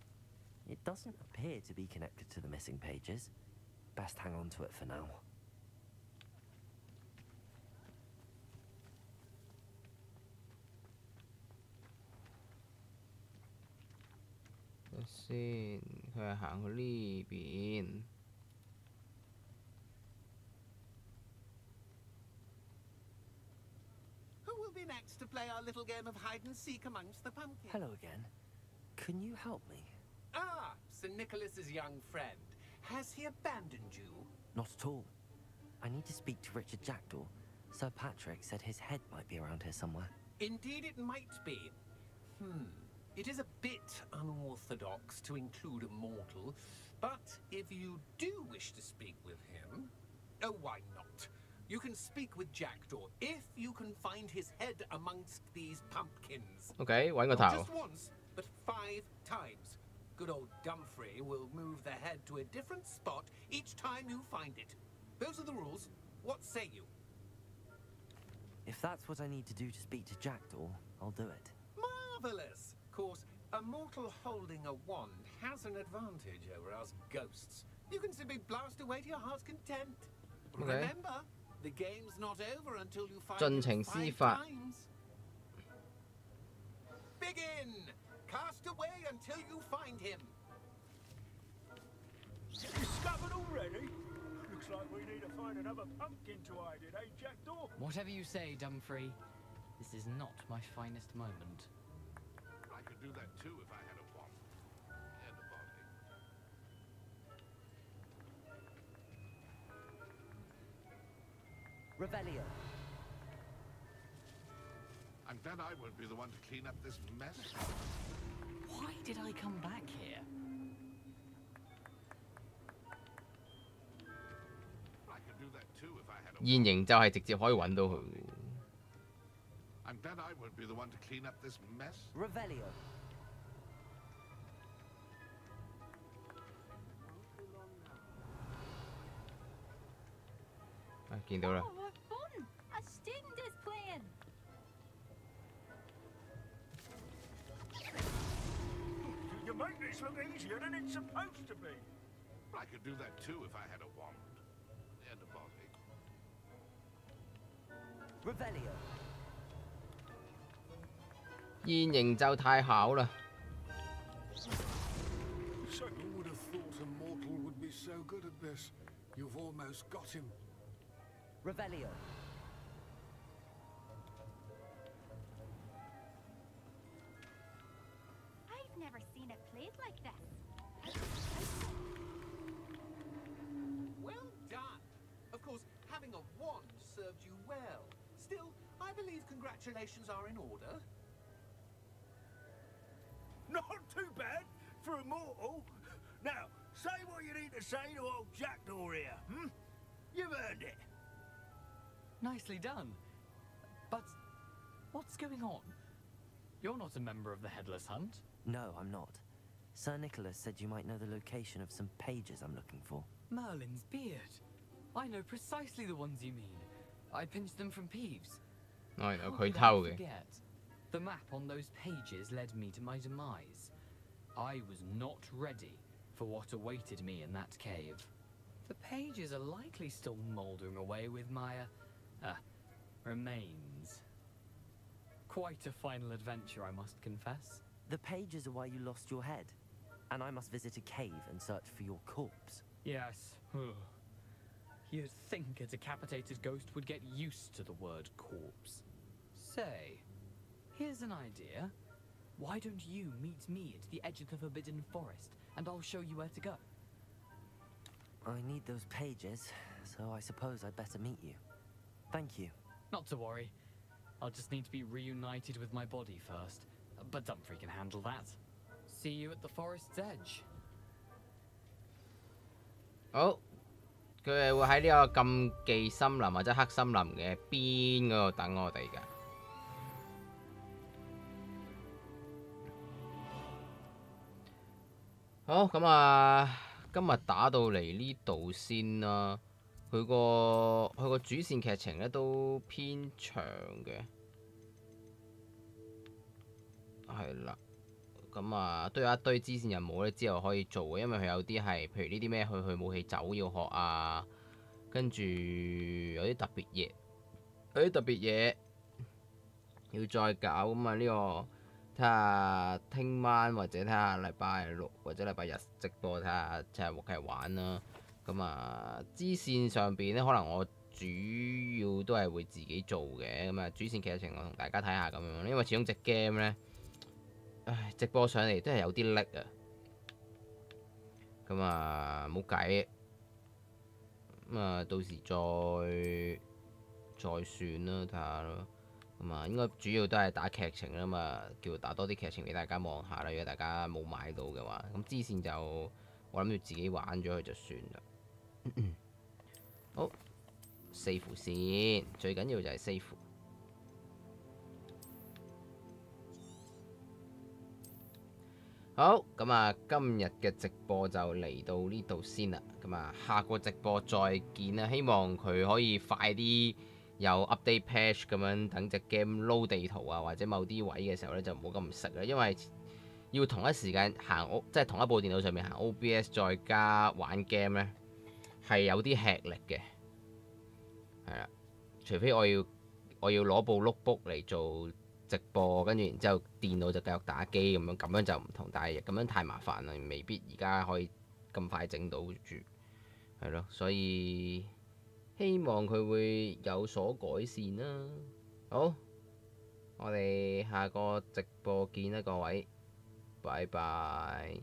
It doesn't appear to be connected to the missing pages. Best hang on to it for now. 等先，佢係行去呢邊。Who will be next to play our little game of hide and seek amongst the pumpkins? Hello again. Can you help me? Ah, Sir Nicholas's young friend. Has he abandoned you? Not at all. I need to speak to Richard Jackdaw. Sir Patrick said his head might be around here somewhere. Indeed it might be. It is a bit unorthodox to include a mortal, but if you do wish to speak with him, oh, why not? You can speak with Jackdaw if you can find his head amongst these pumpkins. OK， 揾個 Not 頭。 just once, but 5 times. Good old Dumfrey will move the head to a different spot each time you find it. Those are the rules. What say you? If that's what I need to do to speak to Jackdaw, I'll do it. Marvelous! Of course, a mortal holding a wand has an advantage over us ghosts. You can simply blast away to your heart's content. Okay. Remember, the game's not over until you find 盡 him 情施 5 法。 times. Begin! Cast away until you find him. Discovered already? Looks like we need to find another pumpkin to hide in, eh, Jackdaw? Whatever you say, Dumfrey. This is not my finest moment. I could do that too if I had a wand and a body. Revelio. I'm glad I won't be the one to clean up this mess. Why did I come back here? I could do that too if I had a 現形就係直接可以揾到佢。 I'm glad I won't be the one to clean up this mess. Revelio. 啊，見到啦。 Oh, what fun! A student is playing. You make this look easier than it's supposed to be. I could do that too if I had a wand and a body. Revelio. 現形就太巧啦。 So who would have thought a mortal would be so good at this? You've almost got him. Revelio. I've never seen it played like this. Well done. Of course, having a wand served you well. Still, I believe congratulations are in order. Not too bad for a mortal. Now, say what you need to say to old Jackdaw here, hmm? You've earned it. Nicely done. But what's going on? You're not a member of the Headless Hunt. No, I'm not. Sir Nicholas said you might know the location of some pages I'm looking for. Merlin's beard. I know precisely the ones you mean. I pinched them from Peeves. 我原來 How 佢 could I 偷嘅。 forget? The map on those pages led me to my demise. I was not ready for what awaited me in that cave. The pages are likely still mouldering away with my remains. Quite a final adventure, I must confess. The pages are why you lost your head. And I must visit a cave and search for your corpse. Yes. You'd think a decapitated ghost would get used to the word corpse. Say, here's an idea. Why don't you meet me at the edge of the Forbidden Forest, and I'll show you where to go? I need those pages, so I suppose I'd better meet you. Thank you. Not to worry. I'll just need to be reunited with my body first. But Dumfrey can handle that. See you at the forest's edge. 好，佢係會喺呢個禁忌森林或者黑森林嘅邊嗰度等我哋㗎。好，咁啊，今日打到嚟呢度先啦。佢個主線劇情咧都偏長嘅，係啦。咁啊，都有一堆支線任務咧，之後可以做嘅，因為佢有啲係，譬如呢啲咩去武器走要學啊，跟住有啲特別嘢，要再搞咁啊。呢個睇下聽晚或者睇下禮拜六或者禮拜日直播睇下即係繼續玩啦。咁啊，支線上邊咧，可能我主要都係會自己做嘅。咁啊，主線劇情我同大家睇下咁樣，因為始終隻 game 咧，唉，直播上嚟都係有啲叻啊。咁啊，冇計。咁啊，到時再算啦，睇下咯。咁啊，應該主要都係打劇情啦嘛，叫打多啲劇情俾大家望下啦。如果大家冇買到嘅話，咁支線就我諗住自己玩咗佢就算啦。好，save先，最緊要就係 save。好，咁啊，今日嘅直播就嚟到呢度先啦。咁啊，下個直播再見啦。希望佢可以快啲有 update patch 咁樣，等隻 game load 地圖啊，或者某啲位嘅時候咧就唔好咁食啦。因為要同一時間行即係同一部電腦上面行 OBS 再加玩 game 咧，係有啲吃力嘅。係啦，除非我要攞部 notebook 嚟做直播，跟住然之後電腦就繼續打機咁樣就唔同。但係咁樣太麻煩啦，未必而家可以咁快整到住。係咯，所以希望佢會有所改善啦。好，我哋下個直播見啦，各位，拜拜。